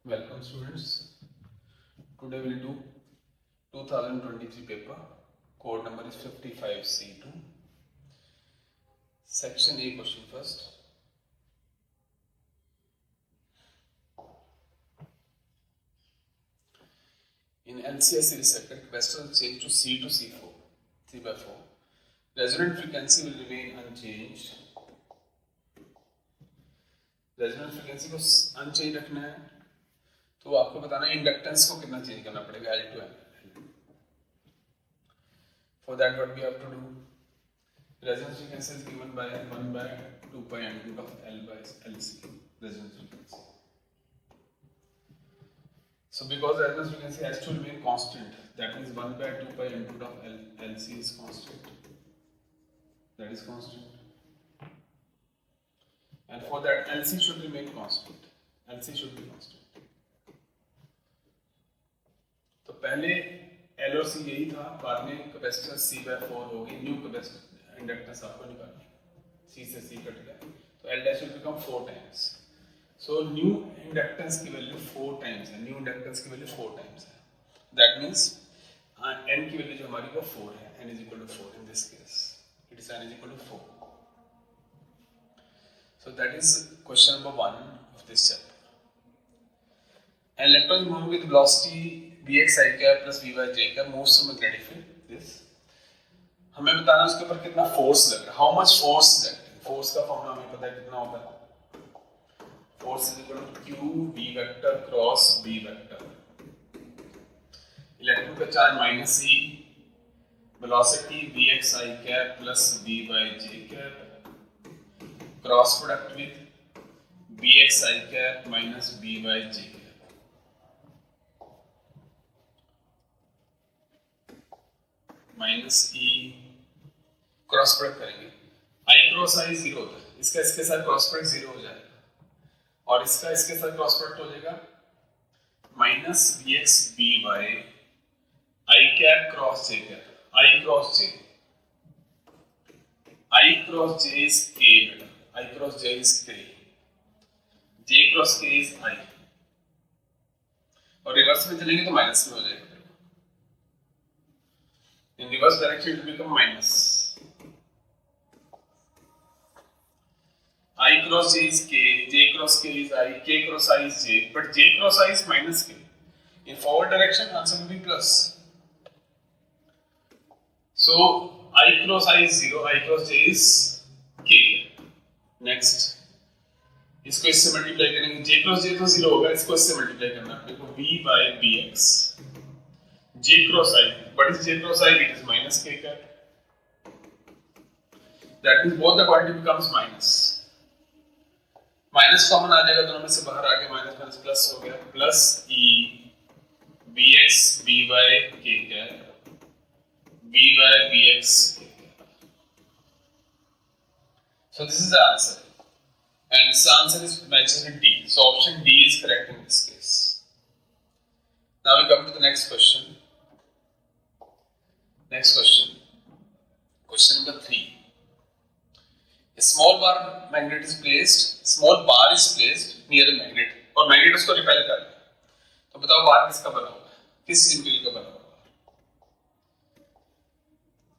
Welcome students. Today we'll do 2023 paper. Code number is 55C2. Section A question first. In LCI series sector, capacitor will change to C to C4, C by 4. Resonant frequency will remain unchanged. Resonance frequency को unchange रखना है तो आपको बताना है inductance को कितना change करना पड़ेगा L to L. For that what we have to do? Resonance frequency is given by 1 by 2 pi under root of L by LC. Resonance frequency. So because resonance frequency has to remain constant, that means 1 by 2 pi under root of LC is constant. That is constant. And for that LC should remain constant. LC should be constant. तो पहले L और C यही था, बाद में capacitance C by 4 होगी, new capacitance inductance आपको निकालनी है, C से C कट गया, तो L dash will become 4 times. So new inductance की वैल्यू 4 times है, न्यू इंडक्टेंस की वैल्यू 4 times है. That means N की वैल्यू जो हमारी वो 4 है, N is equal to 4 in this case. It is N is equal to 4. So that is question number 1 of this chapter. An electron moving with velocity Vx I cap plus Vy j cap moves through magnetic field. This. हमें बताना है उसके ऊपर कितना force लग रहा है. How much force is acting? Force का फॉर्मूला हमें पता है कितना होता है. Force is equal to Q V vector cross B vector. Electron का charge minus E, velocity Vx I cap plus Vy j cap. Cross product with Bx I cap minus By j cap. Minus E cross product करेंगे. I cross I 0 होता है, इसका इसके साथ cross product 0 हो जाएगा और इसका इसके साथ क्रॉस प्रोडक्ट हो जाएगा minus Bx By I cap cross j cap. I cross j, I cross j is k. I cross j is k. J cross k is I. और रिवर्स में चलेंगे तो माइनस में हो जाएगा. In reverse direction it will become minus. I cross j is k. J cross k is I. K cross I is j. But j cross I is minus k. In forward direction answer will be plus. So I cross I is 0. I cross j is k. Next इसको इससे multiply करेंगे. j cross j तो 0 होगा, इसको इससे multiply करना है. देखो v by bx j cross I. What is j cross I? It is minus k cap. That means both the quantity becomes minus. Minus common आ जाएगा, दोनों में से बाहर आके माइनस माइनस प्लस हो गया. Plus e bx by k cap v by bx. So this is the answer, and this answer is matches with D. So option D is correct in this case. Now we come to the next question. Next question. Question number 3. A small bar magnet is placed. Small bar is placed near a magnet, और magnet उसको repel कर रहा है. तो बताओ बार किसका बना होगा? किस सिंपल का बना होगा?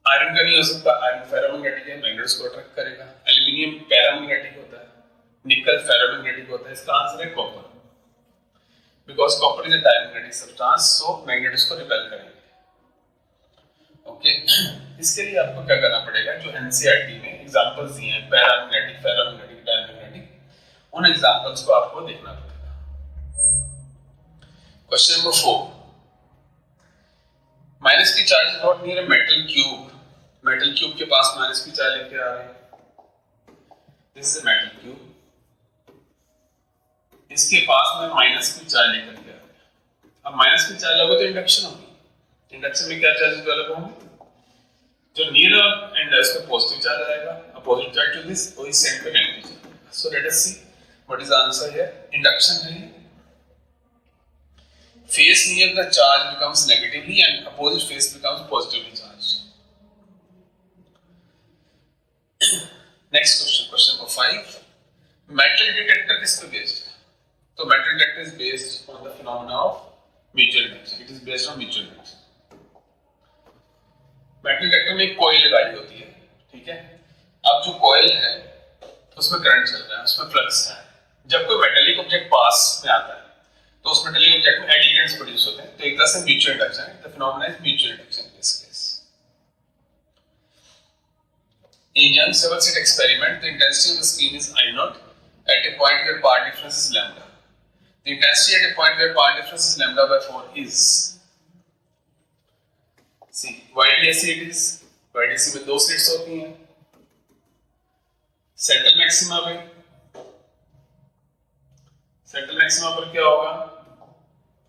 आयरन का नहीं हो सकता, आयरन फेरोमैग्नेटिक है, मैग्नेट्स को अट्रैक्ट करेगा. एल्यूमिनियम पैरामैग्नेटिक होता है, निकल फेरोमैग्नेटिक होता है. इसका आंसर है copper, because copper is a diamagnetic substance, so magnets को रिपेल करेंगे. ओके, इसके लिए आपको क्या करना पड़ेगा? जो एनसीईआरटी में एग्जांपल्स दिए हैं पैरामैग्नेटिक, फेरोमैग्नेटिक, डायमैग्नेटिक, उन एग्जांपल्स को आपको देखना पड़ेगा. Question number 4. माइनस की charge is not near a metal cube. Metal cube के पास माइनस की चार्ज लेके आ रहे हैं. This is a metal cube. इसके पास में माइनस की चार्ज लेकर के आ रहे हैं. अब माइनस की चार्ज लगो तो इंडक्शन होगी. इंडक्शन में क्या चार्ज डेवलप होंगे? जो नियर एंड है उसका पॉजिटिव चार्ज आएगा, अपोजिट चार्ज टू दिस वही सेम पे negative charge. So let us see what is the answer here. Induction है. Face near the charge becomes negatively and opposite face becomes positively charged. Next question, question number 5. Metal detector किस पे based है? तो metal detector effect is based on the phenomena of mutual induction. It is based on mutual induction. Metal detector में एक coil लगाई होती है, ठीक है। अब जो कॉइल है उसमें करंट चल रहा है, उसमें फ्लक्स है। जब कोई मेटेलिक ऑब्जेक्ट पास में आता है तो उस मेटेलिक ऑब्जेक्ट में एडी करंट्स प्रोड्यूस होते हैं, तो एक तरह से म्यूचुअल इंडक्शन है। The phenomena is mutual induction in this case. In Young's double slit experiment, the intensity of the screen is I naught at a point where part difference is lambda. The intensity at a point where part difference is lambda by 4 is, see, YDSC it is, YDSC में दो slits होती हैं, central maxima में, central maxima पर क्या होगा,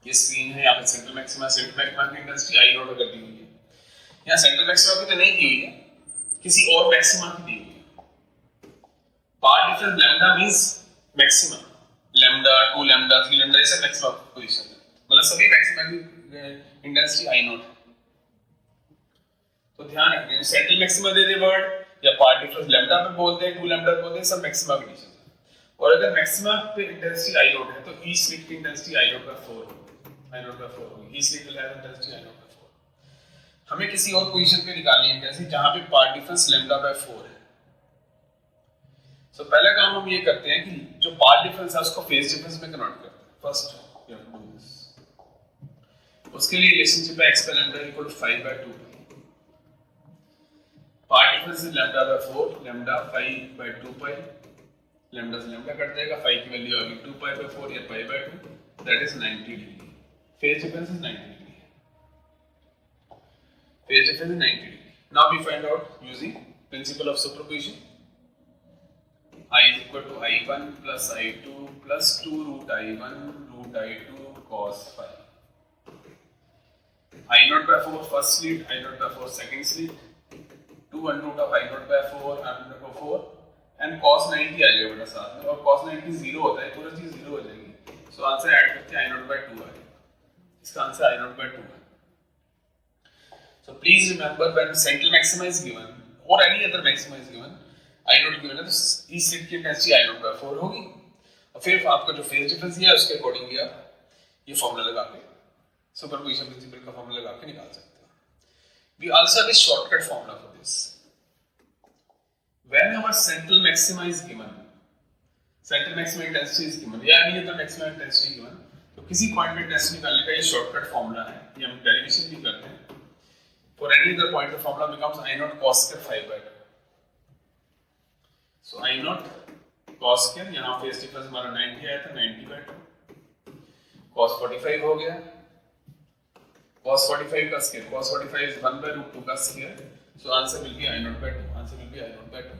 ये screen है, यहाँ पे सेंट्रल मैक्सिमा की इंटेंसिटी आई नॉट कर दी हुई है। यहाँ सेंट्रल मैक्सिमा की तो नहीं दी हुई है, किसी और मैक्सिमा की दी हुई है। Path difference lambda means maxima, lambda 2 lambda 3 lambda ऐसे मैक्सिमा पोजीशन है, मतलब सभी मैक्सिमा की इंटेंसिटी आई नॉट है। तो ध्यान रखिए, सेंट्रल मैक्सिमा दे दे वर्ड या पार्ट डिफरेंस लैम्डा पे बोल दे, 2 लैम्डा बोल दे, सब मैक्सिमा कंडीशन है। और अगर मैक्सिमा पे इंटेंसिटी आई नॉट है तो ईच स्लिट की इंटेंसिटी आई नॉट बाय 4 होगी, आई नॉट बाय 4 होगी। Each slit will have intensity I nought by 4। हमें किसी और पोजीशन पे निकालनी है इंटेंसिटी जहां पे पार्ट डिफरेंस लैम्डा बाय 4 है। सो पहला काम हम ये करते हैं कि जो पार्ट डिफरेंस है उसको फेज डिफरेंस में कन्वर्ट करते हैं। First we have to do this. उसके लिए रिलेशनशिप है x by lambda equal to 5 by 2 pi। Path difference is lambda by 4, lambda 5 by 2 pi, lambda से लैम्डा कट जाएगा, 5 की वैल्यू आ गई 2 pi by 4 या pi by 2, that is 90 degree. Phase difference is 90 degree. Phase difference is 90 degree. Now we find out using principle of superposition. I is equal to I1 plus I2 plus 2 root I1 root I2 cos phi. I naught by 4 first slit, I naught by 4 second slit, 2 under root of I naught by 4 under root of 4 and cos 90 आ जाएगा बेटा साथ में, और cos 90 0 होता है, पूरा चीज 0 हो जाएगी। So आंसर ऐड करते हैं I naught by 2 आएगा। इसका आंसर I naught by 2 है। So please remember when central maxima is given or any other maxima is given, I naught given है तो each slit की इंटेंसिटी I naught by 4 होगी, और फिर आपका जो फेज डिफरेंस है उसके अकॉर्डिंगली आप ये फॉर्मूला लगा के सुपरपोजिशन प्रिंसिपल का फॉर्मूला लगा के निकाल सकते हो। We also have a shortcut formula for this. When our central maxima is given, central maximum intensity is given या any other maximum intensity given, तो किसी पॉइंट में इंटेंसिटी निकालने का ये शॉर्टकट फॉर्मूला है, ये हम डेरिवेशन भी करते हैं। For any other point, the formula becomes I naught cos square 5 by 2. So I naught cos square, यहाँ फेज डिफरेंस हमारा 90 आया था, 90 by 2, cos 45 हो गया, cos 45 का square, cos 45 is 1 by root 2 का square, so answer will be I naught by 2, answer will be I naught by 2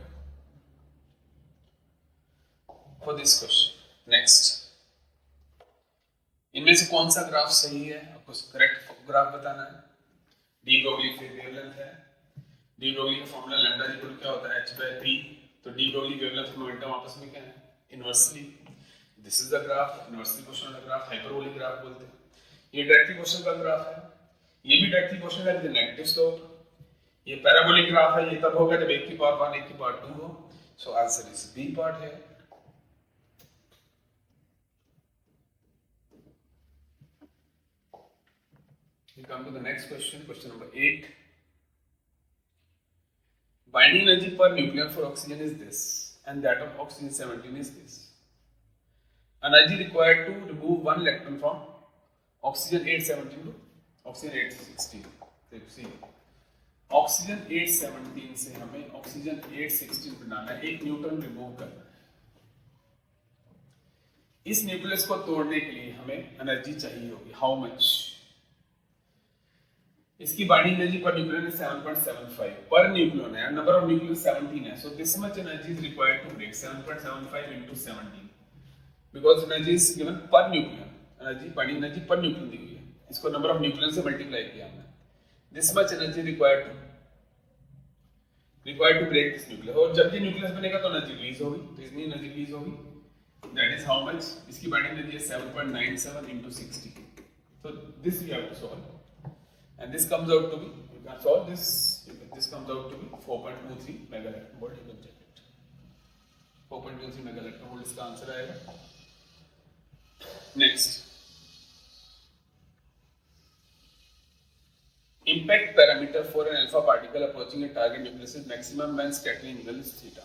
for this question. Next, इनमें से कौन सा ग्राफ सही है, आपको करेक्ट ग्राफ बताना है। डी ब्रोगली वेवलेंथ है, डी ब्रोगली का फॉर्मूला लैम्डा इक्वल क्या होता है h by 3, तो डी ब्रोगली वेवलेंथ मोमेंटम आपस में क्या है, inversely. This is the graph, inversely question का ग्राफ हाइपरबोलिक ग्राफ बोलते हैं। ये डायरेक्टली क्वेश्चन का ग्राफ है, ये भी डायरेक्टली क्वेश्चन है विद नेगेटिव स्लोप। ये पैराबोलिक ग्राफ है, ये तब होगा जब 1 की पावर 1 1 की पावर 2 हो। So answer is B part है। We come to the next question, question number 8. Binding energy per nucleon for oxygen is this, and that of oxygen 17 is this. Energy required to remove one electron from oxygen 817 to oxygen 816. See, oxygen 817 से हमें oxygen 816 बनाना है, एक neutron remove करना है। इस nucleus को तोड़ने के लिए हमें एनर्जी चाहिए होगी, हाउ मच? इसकी बाइंडिंग एनर्जी पर न्यूक्लियन है 7.75 पर न्यूक्लियन है, नंबर ऑफ न्यूक्लियन 17 है, so this much energy is required to break 7.75 into 17 because energy is given per nucleon, energy binding energy per nucleon दी हुई है, इसको number of nucleon से multiply किया हमने। This much energy required to break this nucleus, और जब ये न्यूक्लियस बनेगा तो एनर्जी रिलीज होगी, तो इतनी एनर्जी रिलीज होगी, दैट इज हाउ मच। इसकी बाइंडिंग एनर्जी है 7.97 into 60, so this we have to solve. And this comes out to be, you can solve this, this comes out to be 4.23 megaelectron volt, you can check it, 4.23 megaelectron volt इसका answer आएगा। Next, impact parameter for an alpha particle approaching a target nucleus is maximum when scattering angle is theta.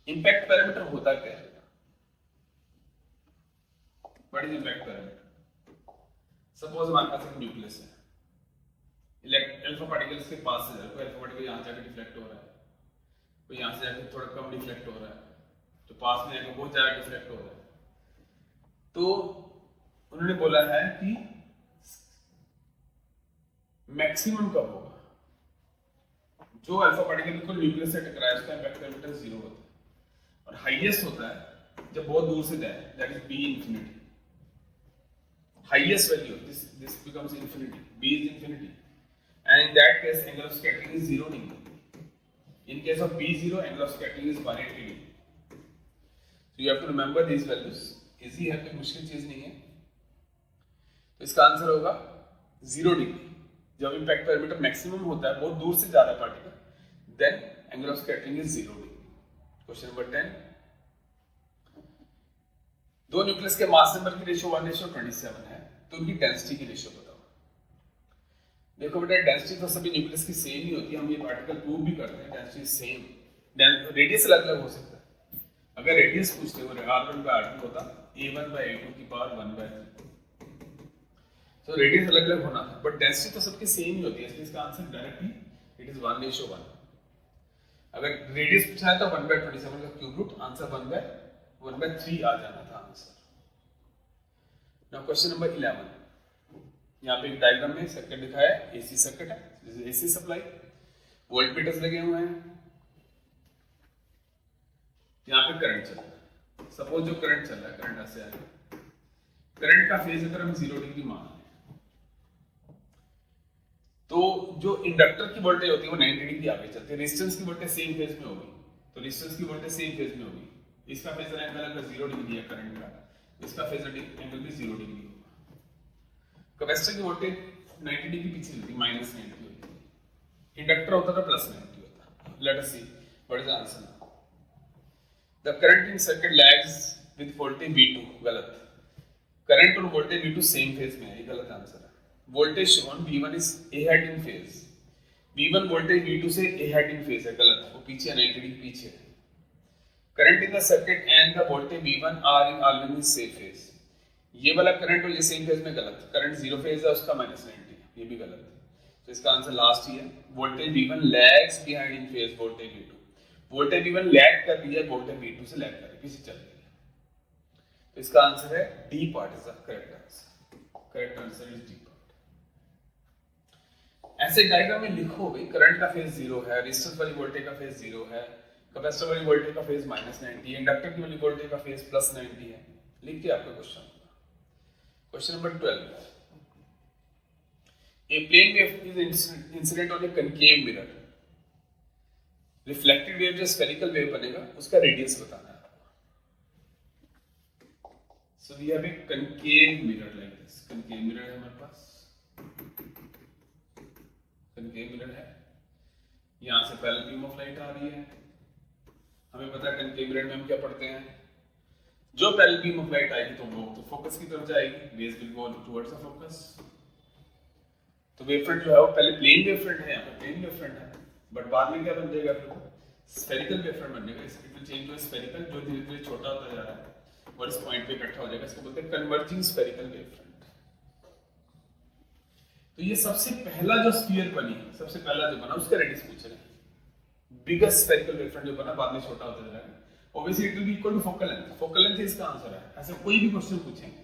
Impact parameter होता क्या है? What is impact parameter? Suppose हमारे पास एक nucleus है, alpha particle इसके पास से जा रहा है, कोई अल्फा पार्टिकल यहाँ जाकर डिफ्लेक्ट हो रहा है, कोई यहाँ से जाकर थोड़ा कम डिफ्लेक्ट हो रहा है, तो पास में जाकर बहुत ज्यादा डिफ्लेक्ट हो रहा है। तो उन्होंने बोला है कि मैक्सिमम कब होगा? जो अल्फा पार्टिकल बिल्कुल न्यूक्लियस से टकराए उसका इम्पैक्ट पैरामीटर 0 होता है, और हाईएस्ट होता है जब बहुत दूर से जाए, that is B infinity. Highest value this becomes infinity, B is infinity, and in that case angle of scattering is 0 degree. In case of B 0, angle of scattering is 180 degree. So you have to remember this values. Easy है, कोई मुश्किल चीज नहीं है। तो इसका answer होगा 0 degree. जब इम्पैक्ट पैरामीटर मैक्सिमम होता है, बहुत दूर से जा रहा है particle, then angle of scattering is 0 degree. Question number 10, दो न्यूक्लियस के मास नंबर की रेशियो 1:27 है, तो उनकी डेंसिटी की रेशियो बताओ। देखो बेटा, डेंसिटी तो सभी न्यूक्लियस की सेम ही होती है, हम ये पार्टिकल प्रूव भी करते हैं, डेंसिटी सेम, रेडियस अलग अलग हो सकता है। अगर रेडियस पूछते हो r1/r2 होता a1/a2 की पावर 1/3, तो रेडियस अलग अलग होना था, बट डेंसिटी तो सबकी सेम ही होती है, इसलिए इसका आंसर डायरेक्टली इट इज 1:1। अगर रेडियस पूछा है तो 1/27 का क्यूब रूट, आंसर 1/3 आ जाना था आंसर। नाउ क्वेश्चन नंबर 11, यहाँ पे एक डायग्राम में सर्किट दिखाया है, एसी सर्किट है, जैसे एसी सप्लाई, वोल्टमीटर्स लगे हुए हैं, यहाँ पे करंट चल रहा है। सपोज जो करंट चल रहा है, करंट ऐसे आएगा, करंट का फेज अगर हम 0 डिग्री मान लें, तो जो इंडक्टर की वोल्टेज होती है वो 90 डिग्री आगे चलती है, रेजिस्टेंस की वोल्टेज सेम फेज में होगी, तो रेजिस्टेंस की वोल्टेज सेम फेज में होगी। इसका फेजर एंगल अगर 0 डिग्री है करंट का, इसका फेजर एंगल भी 0 डिग्री होगा। कैपेसिटर की वोल्टेज 90 डिग्री पीछे होती है, -90 होती है। इंडक्टर होता था +90 होता। Let us see what is the answer. The current in circuit lags with voltage V2, गलत। करंट और वोल्टेज V2 सेम फेज में है, ये गलत आंसर है। Voltage shown V1 is ahead in phase, V1 voltage V2 से ahead in phase है, गलत, वो पीछे 90 डिग्री पीछे है। Current in the circuit and the voltage V1 are in always same phase, ये वाला करंट और ये सेम फेज में गलत। करंट 0 फेज है, उसका -90, ये भी गलत है। तो इसका आंसर लास्ट ही है, voltage V1 lags behind in phase voltage V2। Voltage V1 lag कर रही है, वोल्टेज V2 से लैग कर रही है, पीछे चल रही है। तो इसका आंसर है D part is the correct answer. Correct answer is D. ऐसे डायग्राम में लिखो भाई, करंट का फेज 0 है, रेजिस्टेंस वाली वोल्टेज का फेज 0 है, कैपेसिटर वाली वोल्टेज का फेज -90 है, इंडक्टर की वाली वोल्टेज का फेज +90 है। लिख के आपका क्वेश्चन होगा। Question number 12, a plane wave is incident on a concave mirror, reflected wave जो स्फेरिकल वेव बनेगा उसका रेडियस बताना है आपको। So we have a concave mirror like this, concave mirror है हमारे पास, कनकेव मिरर है, यहाँ से पैरेलल बीम ऑफ लाइट आ रही है। हमें पता है कनकेव मिरर में हम क्या पढ़ते हैं, जो पैरेलल बीम ऑफ लाइट आएगी तो वो तो फोकस की तरफ जाएगी, rays will go towards the focus. तो वेवफ्रंट जो है वो पहले प्लेन वेवफ्रंट है, यहाँ पे प्लेन वेवफ्रंट है, बट बाद में क्या बन जाएगा, फिर स्फेरिकल वेवफ्रंट बन जाएगा। It will change to spherical, जो धीरे धीरे छोटा होता जा रहा है और इस पॉइंट पे इकट्ठा हो जाएगा, इसको बोलते हैं कन्वर्जिंग स्फेरिकल वेवफ्रंट। तो ये सबसे पहला जो स्फीयर बनी, सबसे पहला जो बना उसका रेडियस पूछ रहे हैं। बिगेस्ट स्फेरिकल वेवफ्रंट जो बना बाद में छोटा होता जा रहा है, obviously it will be equal to focal length. Focal length इसका आंसर है। ऐसे कोई भी क्वेश्चन पूछेंगे,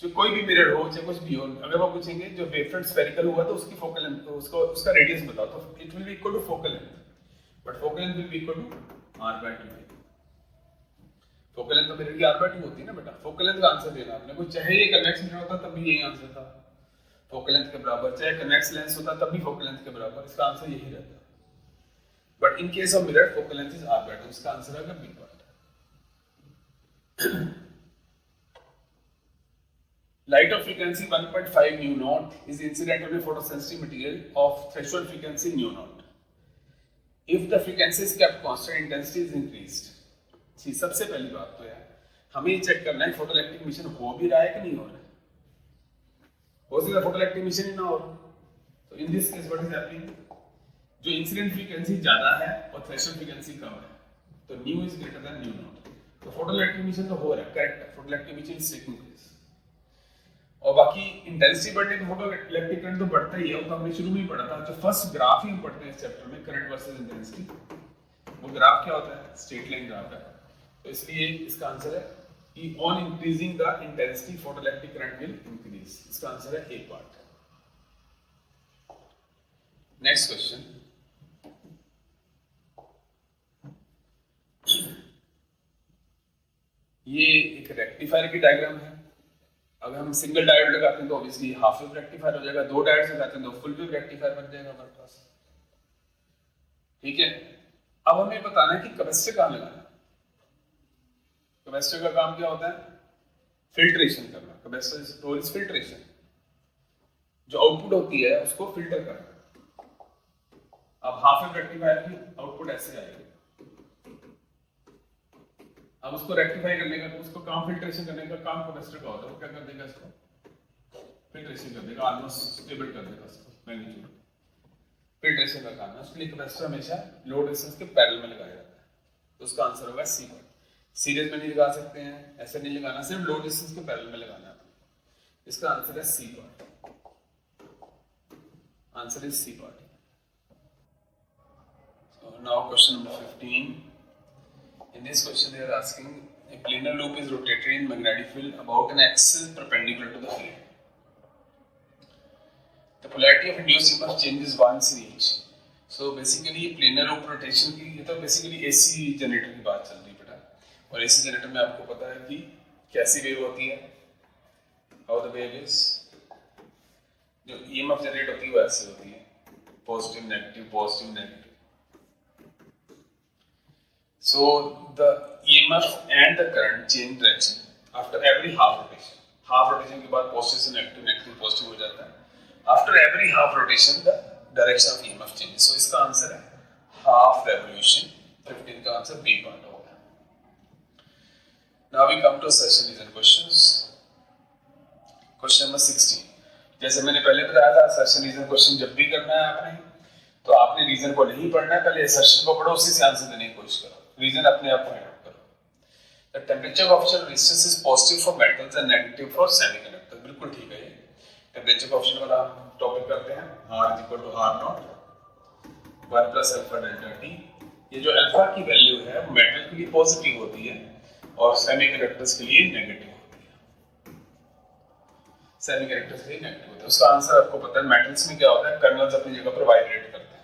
जो कोई भी मिरर हो चाहे कुछ भी हो, अगर वो पूछेंगे जो वेवफ्रंट स्फेरिकल हुआ तो उसकी फोकल लेंथ, उसका रेडियस बताओ, तो it will be equal to focal length, but focal length will be equal to r/2। Focal length तो मिरर की r/2 होती है ना बेटा, फोकल लेंथ का आंसर देना आपने को, चाहे ये कन्वेक्स मिरर होता तब भी यही आंसर था, फोकल लेंथ के बराबर, चाहे कन्वेक्स लेंस होता तब भी फोकल लेंथ के बराबर, इसका आंसर यही रहता। But in case of mirror focal length is r/2, इसका आंसर आएगा B part. Light of frequency 1.5 nu naught is incident on a photosensitive material of threshold frequency nu naught. If the frequency is kept constant, intensity is increased. जी, सबसे पहली बात तो है हमें ये check करना है फोटोइलेक्ट्रिक इमिशन हो भी रहा है कि नहीं हो रहा है। हो सकता है फोटोइलेक्ट्रिक इमिशन ही ना हो। तो इन this case what is happening, जो इंसिडेंट फ्रीक्वेंसी ज्यादा है और थ्रेशोल्ड फ्रीक्वेंसी कम है, तो new is greater than new not. तो फोटोइलेक्ट्रिक इमिशन तो हो रहा है, करेक्ट है, photoelectric emission is taking place. और बाकी इंटेंसिटी बढ़ने पे फोटोइलेक्ट्रिक करंट तो बढ़ता ही है, वो तो हमने शुरू में ही पढ़ा था। जो फर्स्ट ग्राफ ही हम पढ़ते हैं इस चैप्टर में, करंट वर्सेस इंटेंसिटी, वो ग्राफ क्या होता है, स्ट्रेट लाइन ग्राफ है। तो इसलिए इसका आंसर है कि on increasing the intensity photoelectric current will increase. इसका आंसर है ए पार्ट। नेक्स्ट क्वेश्चन, ये एक रेक्टिफायर की डायग्राम है। अगर हम सिंगल डायोड लगाते हैं तो ऑब्वियसली हाफ वेव रेक्टिफायर हो जाएगा, दो डायोड लगाते हैं तो फुल वेव रेक्टिफायर बन जाएगा हमारे पास, ठीक है। अब हमें बताना है कि कैपेसिटर कहां लगाना है। कैपेसिटर का काम क्या होता है, फिल्ट्रेशन करना। कैपेसिटर रोल इज फिल्ट्रेशन, जो आउटपुट होती है उसको फिल्टर करना। अब हाफ वेव रेक्टिफायर की आउटपुट ऐसे आएगी, अब उसको रेक्टिफाई करने का, तो उसको काम फिल्ट्रेशन करने का काम कैपेसिटर का होता है। वो क्या कर देगा, इसको फिल्ट्रेशन कर देगा, ऑलमोस्ट स्टेबल कर देगा उसको, मैग्नीट्यूड फिल्ट्रेशन का काम है। उसके लिए कैपेसिटर हमेशा लोड रेजिस्टेंस के पैरेलल में लगाया जाता है। तो उसका आंसर होगा सी पार्ट। सीरीज में नहीं लगा सकते हैं, ऐसे नहीं लगाना, सिर्फ लोड रेजिस्टेंस के पैरेलल में लगाना है। इसका आंसर है C part. Answer is C part. So now question number 15. In this question they are asking, a planar loop is rotated in magnetic field about an axis perpendicular to the field. The polarity of induced EMF changes once in each. So basically planar loop rotation की, ये तो basically AC generator की बात चल रही है बेटा। और AC जनरेटर में आपको पता है कि कैसी वेव होती है, how the wave is, जो EMF जनरेट होती है वो ऐसे होती है, positive negative positive negative. So the EMF and the current change direction after every half rotation. Half rotation के बाद पॉजिटिव से नेगेटिव, नेगेटिव पॉजिटिव हो जाता है। After every half rotation the direction of EMF changes. So इसका answer है half revolution। 15 का answer B part होगा। Now we come to session reason questions. Question number 16. जैसे मैंने पहले बताया था, session reason question जब भी करना है आपने, तो आपने रीजन को नहीं पढ़ना है, पहले सेशन को पढ़ो, उसी से आंसर देने की कोशिश करो, रीजन अपने आप फाइंड आउट करो। The temperature coefficient resistance is positive for metals and negative for semiconductor. बिल्कुल ठीक है, ये टेंपरेचर कोएफिशिएंट वाला टॉपिक करते हैं। R = R0 1 + alpha delta T। ये जो अल्फा की वैल्यू है मेटल के लिए पॉजिटिव होती है और सेमीकंडक्टर्स के लिए नेगेटिव होती है। सेमीकंडक्टर्स के लिए नेगेटिव होता है। उसका आंसर आपको पता है, मेटल्स में क्या होता है, कर्नल्स अपनी जगह पर वाइब्रेट करते हैं,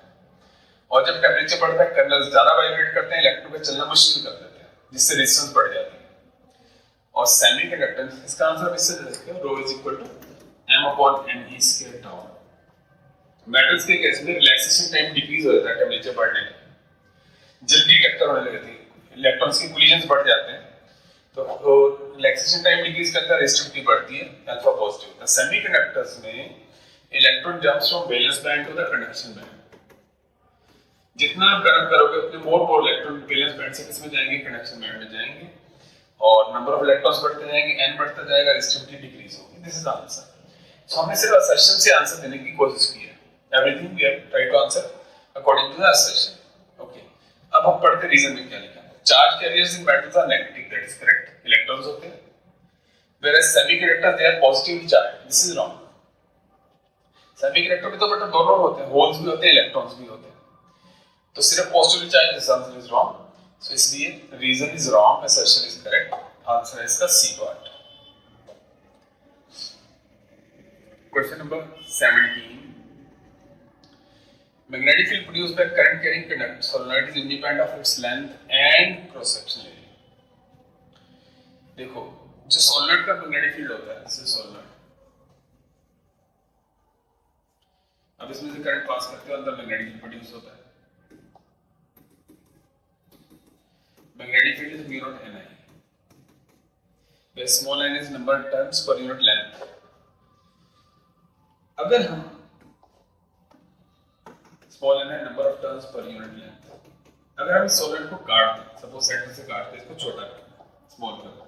और जब टेम्परेचर बढ़ता है कर्नल्स ज्यादा वाइब्रेट करते हैं, इलेक्ट्रॉन का चलना मुश्किल कर देते हैं, जिससे रेजिस्टेंस बढ़ जाती है। और सेमीकंडक्टर, इसका आंसर इससे दे सकते हो, ρ = m/ne² tau। मेटल्स के केस में रिलैक्सेशन टाइम डिक्रीज हो जाता है टेम्परेचर बढ़ने में, जल्दी टक्कर होने लगती है, इलेक्ट्रॉन्स के कोलिजन्स बढ़ जाते हैं, तो रिलैक्सेशन टाइम डिक्रीज करता है, रेजिस्टिविटी बढ़ती है, अल्फा पॉजिटिव होता है। सेमीकंडक्टर्स में electron jumps from valence band to the conduction band. जितना आप गर्म करोगे उतने मोर इलेक्ट्रॉन वैलेंस बैंड से किसमें जाएंगे, कंडक्शन बैंड में जाएंगे, और नंबर ऑफ इलेक्ट्रॉन्स बढ़ते जाएंगे, n बढ़ता जाएगा, रेजिस्टिविटी डिक्रीज होगी। This is the answer. So हमने सिर्फ असर्शन से आंसर देने की कोशिश की है। Everything we have tried to answer according to the assertion. Okay, अब हम पढ़ते हैं रीजन में क्या लिखा है। Charge carriers in metals are negative, that is correct, electrons होते हैं, whereas semiconductor they are positively charged, this is wrong। Semiconductor में तो बेटा दोनों होते हैं, होल्स भी होते हैं, इलेक्ट्रॉन्स भी होते हैं, तो सिर्फ positively charge, this answer is wrong. So इसलिए reason is wrong, assertion is correct, answer है इसका C part. Question number 17। Magnetic field produced by current carrying conductor solenoid is independent of its length and cross sectional area. देखो, जो solenoid का magnetic field होता है, this is solenoid. अब इसमें से करंट पास करते हो, अंदर मैग्नेटिक फील्ड प्रोड्यूस होता है। Magnetic field is μ0 Ni, where small n is number of turns per unit length। अगर हम small n है number of turns per unit length, अगर हम इस सोलेनॉइड को काट दें, सपोज सेंटर से काट के इसको छोटा करना, स्मॉल करना,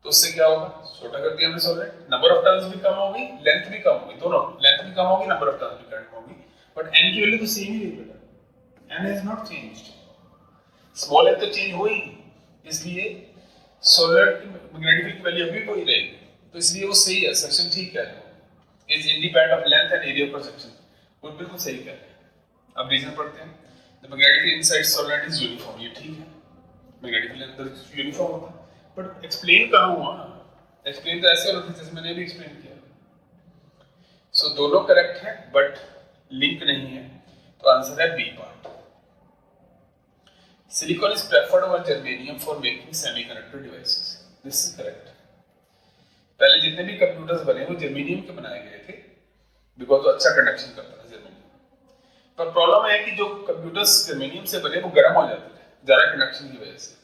तो उससे क्या होगा, छोटा कर दिया हमने सॉलिड, नंबर ऑफ टर्न्स भी कम होगी, लेंथ भी कम होगी, दोनों लेंथ भी कम होगी, नंबर ऑफ टर्न्स भी कम होगी, बट n की वैल्यू तो सेम ही रहेगी बेटा, n has not changed, small n तो चेंज हो ही नहीं, इसलिए सॉलिड की मैग्नेटिक फील्ड की वैल्यू अभी वही रहेगी, तो इसलिए वो सही है, सेक्शन ठीक है, is independent of length and area पर सेक्शन, वो बिल्कुल सही कह रहे हैं। अब रीजन पढ़ते हैं, the magnetic field inside solid is uniform, ये ठीक है, मैग्नेटिक फील्ड अंदर यूनिफॉर्म होता है, बट एक्सप्लेन कहाँ हुआ, एक्सप्लेन तो ऐसे होता है जैसे मैंने भी एक्सप्लेन किया, सो दोनों करेक्ट है बट लिंक नहीं है, तो आंसर है B part. Silicon is preferred over germanium for making semiconductor devices, this is correct. पहले जितने भी कंप्यूटर्स बने वो जर्मेनियम के बनाए गए थे, बिकॉज वो अच्छा कंडक्शन करता था जर्मेनियम, पर प्रॉब्लम है कि जो कंप्यूटर्स जर्मेनियम से बने वो गर्म हो जाते थे ज्यादा कंडक्शन की वजह से।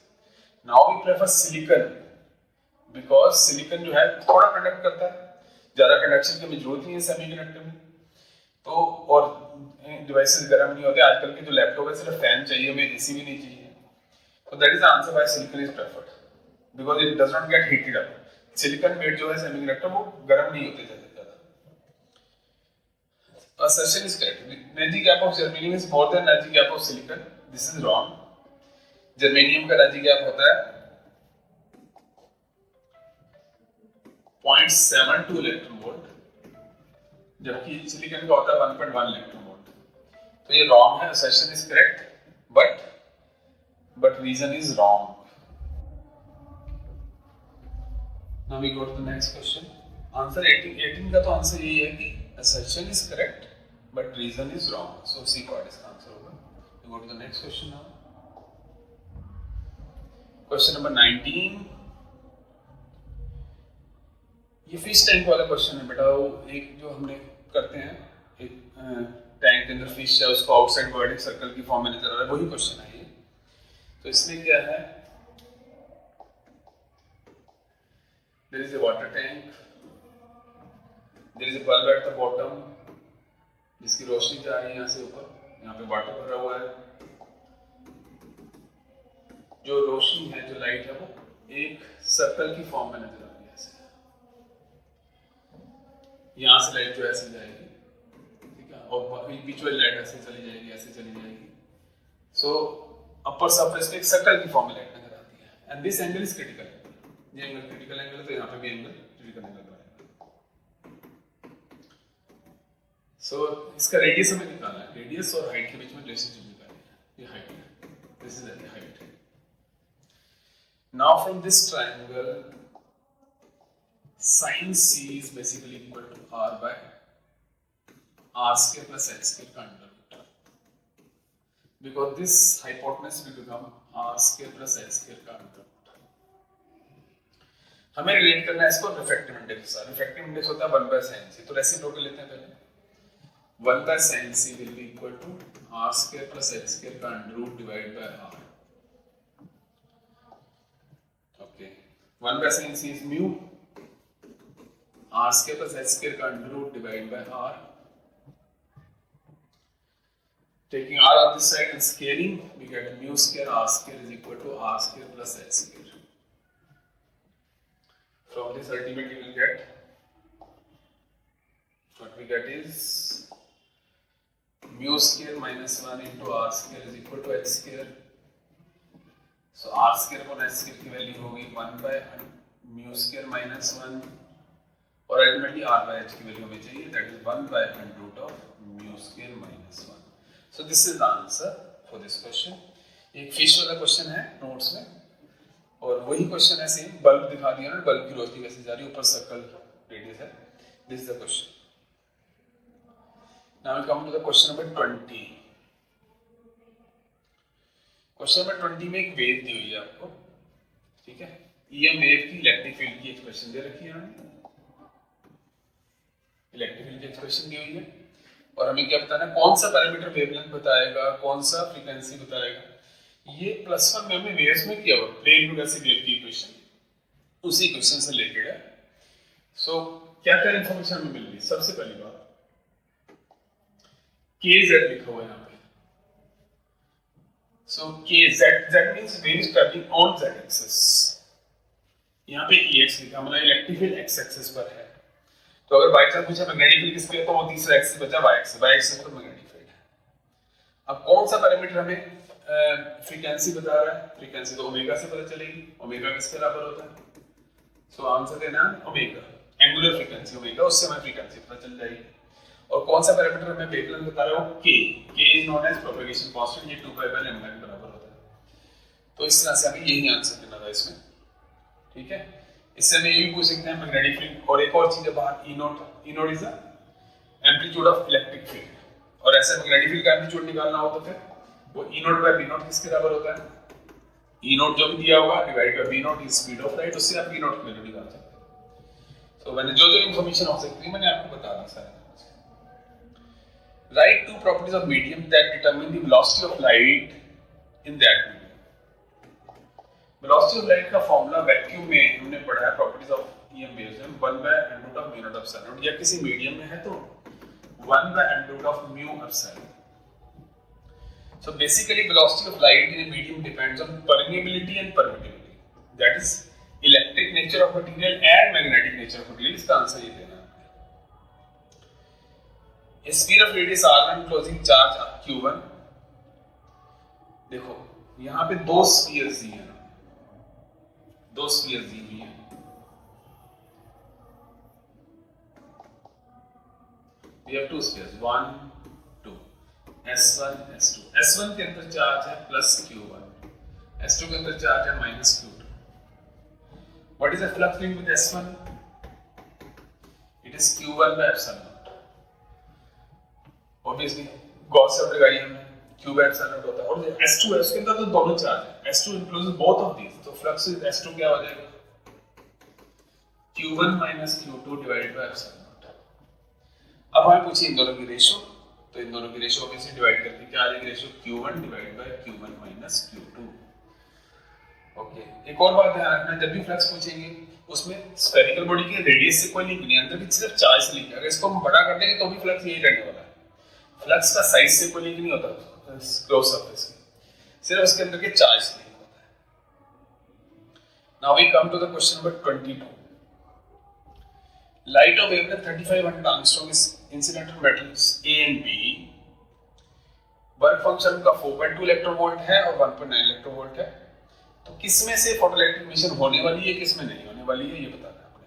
Now we prefer silicon because silicon जो है थोड़ा कंडक्ट करता है, ज्यादा कंडक्शन की हमें जरूरत नहीं है सेमीकंडक्टर में, तो और डिवाइसेस गर्म नहीं होते, आजकल के जो लैपटॉप है सिर्फ फैन चाहिए, हमें एसी भी नहीं चाहिए, तो that is the answer why silicon is preferred because it does not gate heated up. Silicon bed जो है सेमीकंडक्टर वो गर्म नहीं होते ज्यादा। Assertion is correct. Energy gap of germanium is more than energy gap of silicon. This is wrong. Germanium का energy gap होता है 0.72 इलेक्ट्रॉन वोल्ट, जबकि सिलिकॉन का होता है 1.1 इलेक्ट्रॉन वोल्ट, तो ये रॉन्ग है। Assertion is correct but reason is wrong. Now we go to the next question. Answer 18 का तो आंसर यही है कि assertion is correct but reason is wrong, so C part इसका आंसर होगा। We go to the next question now. Question number 19, ये fish tank वाला question है बेटा। वो एक जो हमने करते हैं, एक टैंक के अंदर फिश है, उसको आउटसाइड वर्ड एक सर्कल की फॉर्म में नजर आ रहा है, वही क्वेश्चन है ये। तो इसमें क्या है, there is a water tank, there is a bulb at the bottom, जिसकी रोशनी जा रही है यहाँ से ऊपर, यहाँ पे वाटर भरा हुआ है, जो रोशनी है जो लाइट है वो एक सर्कल की फॉर्म में नजर आ रही है, ऐसे यहाँ से लाइट जो ऐसे जाएगी, ठीक है, और बीच वाली लाइट ऐसे चली जाएगी, ऐसे चली जाएगी, सो अपर सरफेस पे एक सर्कल की फॉर्म में लाइट नजर आती है, and this angle is critical. ये एंगल क्रिटिकल एंगल है, तो यहाँ पे भी एंगल क्रिटिकल एंगल बनेगा। सो इसका रेडियस हमें निकालना है, रेडियस और हाइट के बीच में रिलेशनशिप निकालना है, ये हाइट है, this is the height. Now from this triangle sin C is basically equal to r by r square plus h square का under root, because this hypotenuse will become r square plus h square का under root. हमें relate करना है इसको refractive index के साथ। Refractive index होता है 1 by sin C, तो रेसिप्रोकल लेते हैं पहले। 1 by sin C will be equal to r square plus h square का under root divide by r। Okay, 1 by sin C is mu, r square plus h square का under root divide by r। Taking r on this side and scaling, we get mu square r square is equal to r square plus h square. From this ultimately we will get, what we get is mu square minus 1 into r square is equal to h square. So r square और h square की value होगी 1 by mu square minus 1, और ultimately r by h की value हमें चाहिए, that is 1 by under root of mu square minus 1. So this is the answer for this question. एक fish वाला question है notes में, और वही क्वेश्चन है सेम, बल्ब दिखा दिया ना, बल्ब की रोशनी कैसे जा रही है, ऊपर सर्कल रेडियस है। This is the question. Now we come to the question number 20। Question number 20 में एक वेव दी हुई है आपको, ठीक है, ईएम वेव की इलेक्ट्रिक फील्ड की एक्सप्रेशन दे रखी है इन्होंने, इलेक्ट्रिक फील्ड की एक्सप्रेशन दी हुई है, और हमें क्या बताना है, कौन सा पैरामीटर वेवलेंथ बताएगा, कौन सा फ्रीक्वेंसी बताएगा। ये +1 में हमने वेव्स में किया हुआ प्लेन प्रोग्रेसिव वेव की इक्वेशन, उसी इक्वेशन से रिलेटेड है। सो क्या क्या इंफॉर्मेशन हमें मिल रही है, सबसे पहली बात kz लिखा हुआ है यहाँ पे। सो kz, z means wave is travelling on z axis, यहाँ पे EX लिखा, मतलब इलेक्ट्रिक फील्ड एक्स एक्सिस पर है। तो अगर बाई चांस पूछा मैग्नेटिक फील्ड किस पे है, तो वो तीसरा एक्सिस बचा वाई एक्सिस पर मैग्नेटिक फील्ड है। अब कौन सा पैरामीटर हमें फ्रीक्वेंसी बता रहा है? फ्रीक्वेंसी तो ओमेगा से पता चलेगी। ओमेगा किसके बराबर होता है? सो आंसर देना ओमेगा, एंगुलर फ्रीक्वेंसी ओमेगा, उससे हमें फ्रीक्वेंसी पता चल जाएगी। और कौन सा पैरामीटर हमें वेवलेंथ बता रहा है? वो K is known as propagation constant, ये 2π/λ के बराबर होता है। तो इस तरह से हमें यही आंसर देना था इसमें, ठीक है। इससे हमें ये भी पूछ सकते हैं मैग्नेटिक फील्ड, और एक और चीज है बाहर E naught is the amplitude of electric field, और ऐसे मैग्नेटिक फील्ड का एम्पलीट्यूड निकालना हो तो फिर वो ई नोट बाय बी नोट किसके बराबर होता है? ई नोट जो भी दिया होगा divide by B naught is speed of light, उससे आप ई नोट की वैल्यू निकाल सकते हैं। तो मैंने जो इंफॉर्मेशन हो सकती है मैंने आपको बता दी सारी। Write two properties of medium that determine the velocity of light in that medium. Velocity of light का फॉर्मूला वैक्यूम में हमने पढ़ा है, प्रॉपर्टीज ऑफ EM waves में 1/√μ0 या किसी मीडियम में है तो 1/√μ. So basically velocity of light in a medium depends on permeability and permittivity, that is electric nature of material and magnetic nature of material. इसका आंसर ये देना। A sphere of radius r1 closing charge q1, देखो यहाँ पे दो spheres दी हैं, दो spheres दी हुई हैं। We have two spheres, 1 2, s1 s2। s1 के अंदर चार्ज है प्लस q1, s2 के अंदर चार्ज है minus q2। What is the flux linked with s1? It is q1/epsilon। Obviously Gauss से लगाई हमने, q/epsilon होता है, और s2 है उसके अंदर तो दोनों चार्ज है, s2 includes both of these, तो फ्लक्स विद s2 क्या हो जाएगा? q1 - q2 divided by epsilon। अब हमें पूछिए इन दोनों की रेशियो, तो इन दोनों की रेशियो ऑब्वियसली डिवाइड करके क्या आ जाएगी? Ratio q1 divided by q1 - q2। Okay, एक और बात ध्यान रखना, जब भी फ्लक्स पूछेंगे उसमें स्फेरिकल बॉडी के रेडियस से कोई लिंक नहीं है, अंदर की सिर्फ चार्ज से लिंक है। अगर इसको हम बड़ा कर देंगे तो भी फ्लक्स यही रहने वाला है, फ्लक्स का साइज से कोई लिंक नहीं होता क्लोज सरफेस के, सिर्फ उसके अंदर के चार्ज से लिंक होता है। Now we come to the question number 22। Light of wavelength 3500 angstrom is incident on metals A and B। Work function का 4.2 इलेक्ट्रॉन वोल्ट है और 1.9 इलेक्ट्रॉन वोल्ट है। तो किसमें से फोटोइलेक्ट्रिक इमिशन होने वाली है, किसमें नहीं होने वाली है, ये बताना है आपने।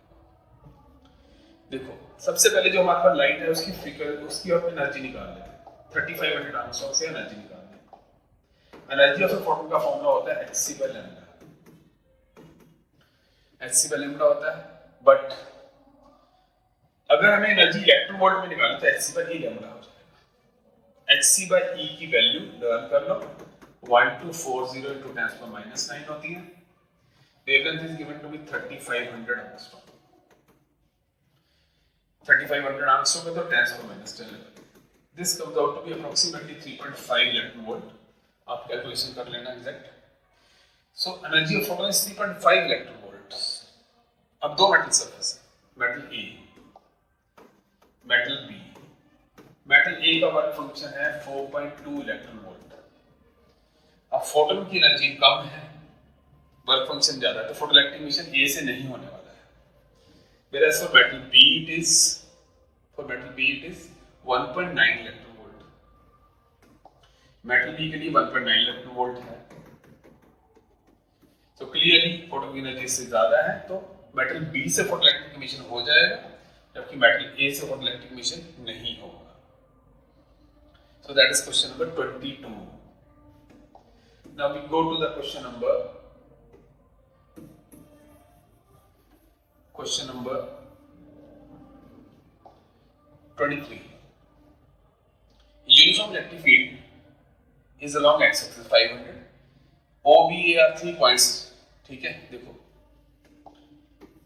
देखो सबसे पहले जो हमारे पास लाइट है उसकी फ्रीक्वेंसी, उसकी आप एनर्जी निकाल लेते हैं। 3500 एंगस्ट्रॉम से एनर्जी निकाल लेते हैं। एनर्जी ऑफ अ फोटोन का फॉर्मूला होता है hc/λ, hc/λ होता है। बट अगर हमें एनर्जी इलेक्ट्रॉन वोल्ट में निकालना तो hc/E λ हो जाएगा। hc/E की वैल्यू लर्न कर लो, 1240 × 10⁻⁹ होती है। Wavelength is given to be 3500 angstrom. 3500 angstrom में तो 10⁻⁻10 लगेगा। This comes out to be approximately 3.5 electron volt. आप कैलकुलेशन कर लेना exact. So energy of photon is 3.5 electron volts. अब दो मेटल सरफेस है, metal A, metal B। Metal A का वर्क फंक्शन है 4.2 इलेक्ट्रॉन वोल्ट। अब फोटोन की एनर्जी कम है, वर्क फंक्शन ज्यादा है, तो फोटोइलेक्ट्रिक इमिशन A से नहीं होने वाला है। Whereas for metal B it is 1.9 electron volt. Metal B के लिए 1.9 इलेक्ट्रॉन वोल्ट है, तो क्लियरली फोटो की एनर्जी से ज्यादा है, तो मेटल बी से फोटोइलेक्ट्रिक इमिशन हो जाएगा, जबकि मेटल ए से फोटोइलेक्ट्रिक इमिशन नहीं होगा। So that is question number 22. Now we go to the question number 23. Uniform electric field is along x-axis 500. OB/AR 3 points, ठीक है। देखो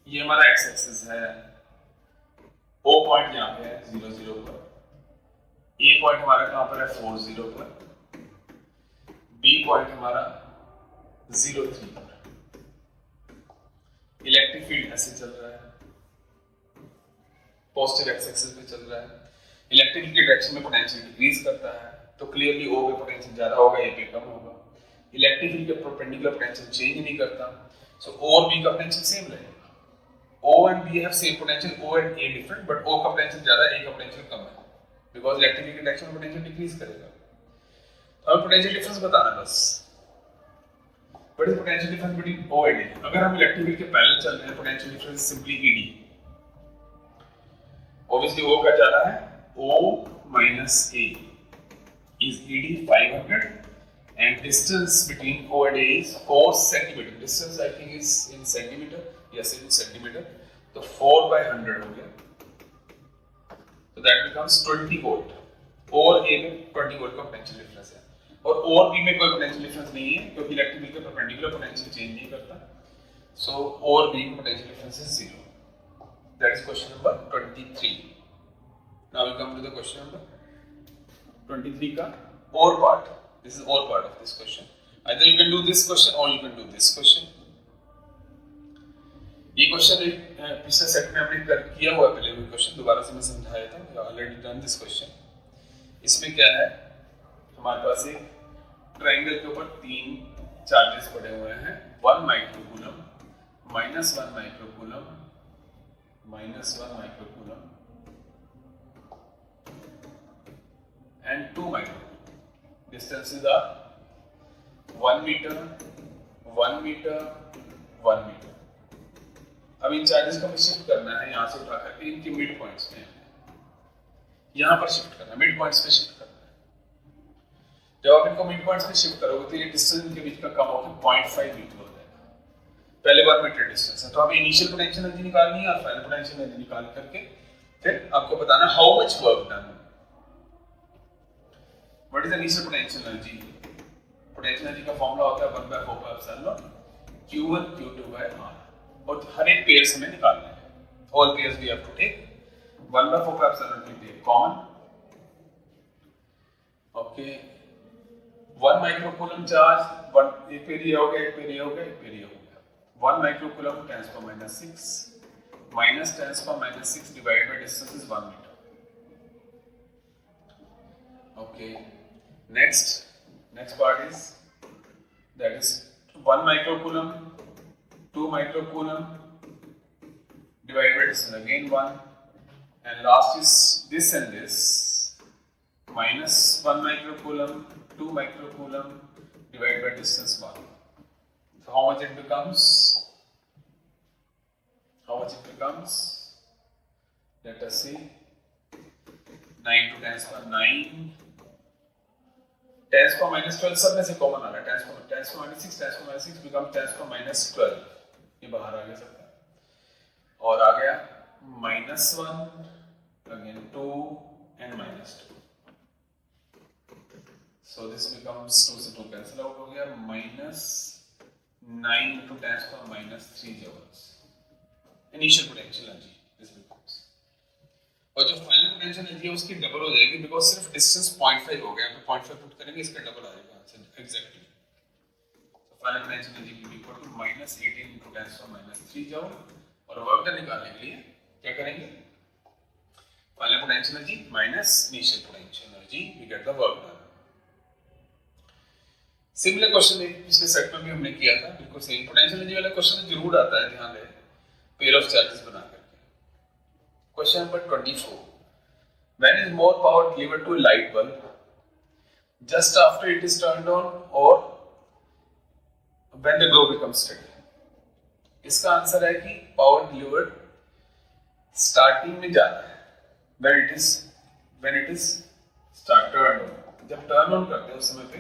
ये हमारा x-axis है, O पॉइंट यहाँ पे है 0 0 पर, A पॉइंट हमारा कहाँ पर है 4 0 पर, B पॉइंट हमारा 0 3 पर। इलेक्ट्रिक फील्ड ऐसे चल रहा है, पॉजिटिव एक्स-एक्सिस पे चल रहा है। इलेक्ट्रिक फील्ड की डायरेक्शन में पोटेंशियल डिक्रीज करता है, तो क्लियरली O पे पोटेंशियल ज्यादा होगा, A पे कम होगा। इलेक्ट्रिक फील्ड के परपेंडिकुलर पोटेंशियल चेंज नहीं करता, सो O और B का पोटेंशियल सेम रहेगा. O and B have same potential, O and A different, but O का पोटेंशियल ज्यादा, A का पोटेंशियल कम है, बिकॉज इलेक्ट्रिक इंडक्शन में पोटेंशियल डिक्रीज करेगा. तो हमें पोटेंशियल डिफरेंस बताना बस. What is potential difference between O and A? अगर हम इलेक्ट्रिक के पैरेलल चल रहे हैं, potential difference simply ED. Obviously O का जा रहा है, O minus A is ED 500 and distance between O and A is 4 centimeter. Distance I think is in centimeter. Yes, in centimeter. तो 4 by 100 हो गया. So that becomes 20 volt. और A में 20 volt का पोटेंशियल डिफरेंस है. और O और B में कोई पोटेंशियल डिफरेंस नहीं है क्योंकि इलेक्ट्रिक फील्ड का परपेंडिकुलर पोटेंशियल चेंज नहीं करता. So O और B में potential difference is 0. That is question number 23. Now we come to the question number 23 का or part. This is or part of this question. Either you can do this question or you can do this question. ये question पिछले set में हमने किया हुआ पहले भी question, दोबारा से मैं समझाया था. Already done this question. इसमें क्या है, हमारे पास एक ट्रायंगल के ऊपर 3 चार्जेस पड़े हुए हैं. 1 microcoulomb, -1 microcoulomb, -1 microcoulomb and 2 microcoulomb. Distances are 1 meter, 1 meter, 1 meter. अब इन चार्जेस को हमें शिफ्ट करना है यहाँ से उठा करके इनके मिड पॉइंट्स में, यहाँ पर शिफ्ट करना है, मिड पॉइंट्स पे शिफ्ट करना है. जब आप इनको मिड पॉइंट्स पे शिफ्ट करोगे तो ये डिस्टेंस इनके बीच का कम होकर 0.5 मीटर हो जाएगा. पहले 1 मीटर डिस्टेंस है, तो हमें इनिशियल पोटेंशियल एनर्जी निकालनी है और फाइनल पोटेंशियल एनर्जी निकाल करके फिर आपको बताना how much work done. What is the initial potential energy? Potential energy का फॉर्मूला होता है 1/4π0 Q1 Q2 by R. और हर एक पेयर्स हमें निकालना है. All pairs we have to take. 1/4π0 we take common. Okay. 1 microcoulomb charge, एक पे ये हो गया, एक पे ये हो गया, एक पे ये हो गया. 1 microcoulomb 10⁻⁶ minus 10⁻⁶ divided by distance is 1 meter. Okay. Next part is that is 1 microcoulomb, 2 microcoulomb divided by distance again 1, and last is this and this minus 1 microcoulomb, 2 microcoulomb divided by distance 1. So how much it becomes? Let us see. 9 to 10⁻⁹. 10⁻12 सब में से common आ रहा है. 10⁻6 becomes 10⁻12. ये बाहर आ गया सबका. और आ गया -1, again 2 and -2. So this becomes 2 से 2 cancel out हो गया. -9 into 10⁻³ joules. Initial potential energy this becomes. और जो फाइनल पोटेंशियल एनर्जी है उसकी डबल हो जाएगी बिकॉज सिर्फ डिस्टेंस 0.5 हो गया, तो 0.5 पुट करेंगे इसका डबल आ जाएगा आंसर एग्जैक्टली. तो final potential energy will be equal to -18 into 10⁻³ जूल. और वर्क डन निकालने के लिए क्या करेंगे, final potential energy minus initial potential energy, we get the work done. Similar question एक पिछले सेट में भी हमने किया था, बिल्कुल सेम पोटेंशियल एनर्जी वाला क्वेश्चन जरूर आता है, ध्यान दें, पेयर ऑफ चार्जेस बना करके. Question number 24. When is more power delivered to a light bulb? Just after it is turned on or when the glow becomes steady? इसका आंसर है कि power delivered starting में जाता है. When it is turned on. जब turn on करते हैं उस समय पे,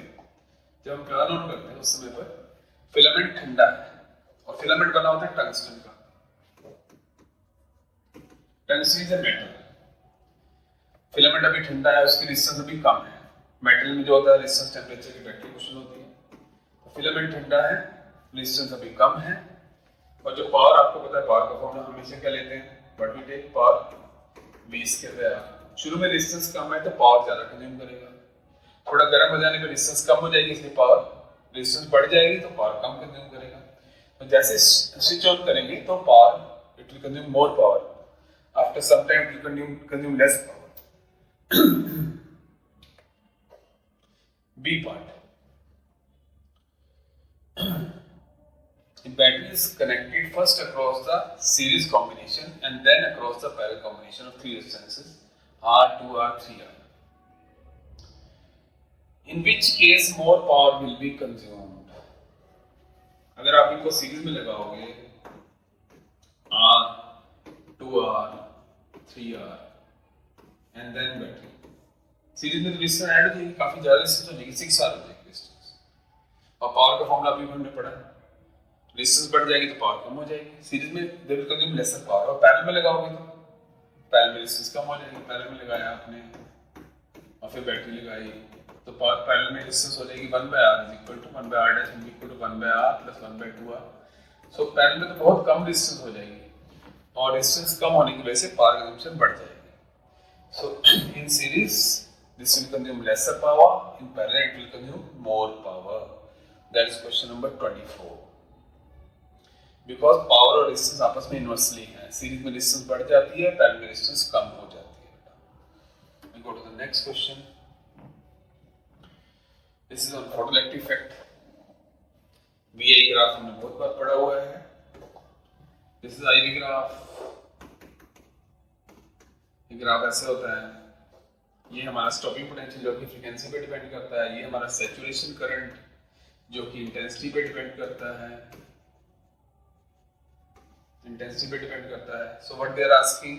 जब हम turn on करते हैं उस समय पर फिलामेंट ठंडा है और फिलामेंट बना होता है टंगस्टन का. Tungsten is a metal. Filament अभी ठंडा है, उसकी रेजिस्टेंस अभी कम है. मेटल में जो होता है रेजिस्टेंस टेंपरेचर की डायरेक्ट इक्वेशन होती है. तो फिलामेंट ठंडा है, रेजिस्टेंस अभी कम है, और जो पावर आपको पता है, पावर का फॉर्मूला हमेशा क्या लेते हैं, what we take power v square. शुरू में रेजिस्टेंस कम है तो पावर ज्यादा कंज्यूम करेगा. थोड़ा गर्म हो जाने पर रेजिस्टेंस कम हो जाएगी, इसलिए पावर रेजिस्टेंस बढ़ जाएगी तो पावर कम कंज्यूम करेगा. तो जैसे स्विच ऑन करेंगे तो power it will consume more power. After some time, it will consume less power. B part. battery is connected first across the series combination and then across the parallel combination of three resistances R2, R3, R. In which case more power will be consumed? अगर आप इनको series में लगाओगे R, 2R, 3R and then battery, series में तो resistance add हो जाएगी, काफी ज्यादा रेजिस्टेंस हो जाएगी, 6R हो जाएगी रेजिस्टेंस। और पावर का फॉर्मूला अभी हमने पढ़ा है, रेजिस्टेंस बढ़ जाएगी तो पावर कम हो जाएगी। सीरीज में they will consume lesser power, और पैरेलल में लगाओगे तो पैरेलल में रेजिस्टेंस कम हो जाएगी। पैरेलल में लगाया आपने और फिर बैटरी लगाई तो पैरेलल में रेजिस्टेंस हो जाएगी 1/R is equal to 1/R dash will be equal to 1/R plus 1/2R। So parallel में तो बहुत कम रेजिस्टेंस हो जाएगी और रेजिस्टेंस कम होने की वजह से पावर कंजम्पशन बढ़ जाएगी। So in series this will consume lesser power, in parallel it will consume more power. That is question number 24. Because power और रेजिस्टेंस आपस में इनवर्सली है, सीरीज में रेजिस्टेंस बढ़ जाती है, पैरेलल में रेजिस्टेंस कम हो जाती है बेटा। We go to the next question. This is on photoelectric effect. VI graph हमने बहुत बार पढ़ा हुआ है। This is IV graph. ये ग्राफ ऐसे होता है, ये हमारा स्टॉपिंग पोटेंशियल जो कि फ्रीक्वेंसी पे डिपेंड करता है, ये हमारा सैचुरेशन करंट जो कि इंटेंसिटी पे डिपेंड करता है, इंटेंसिटी पे डिपेंड करता है। So what they are asking,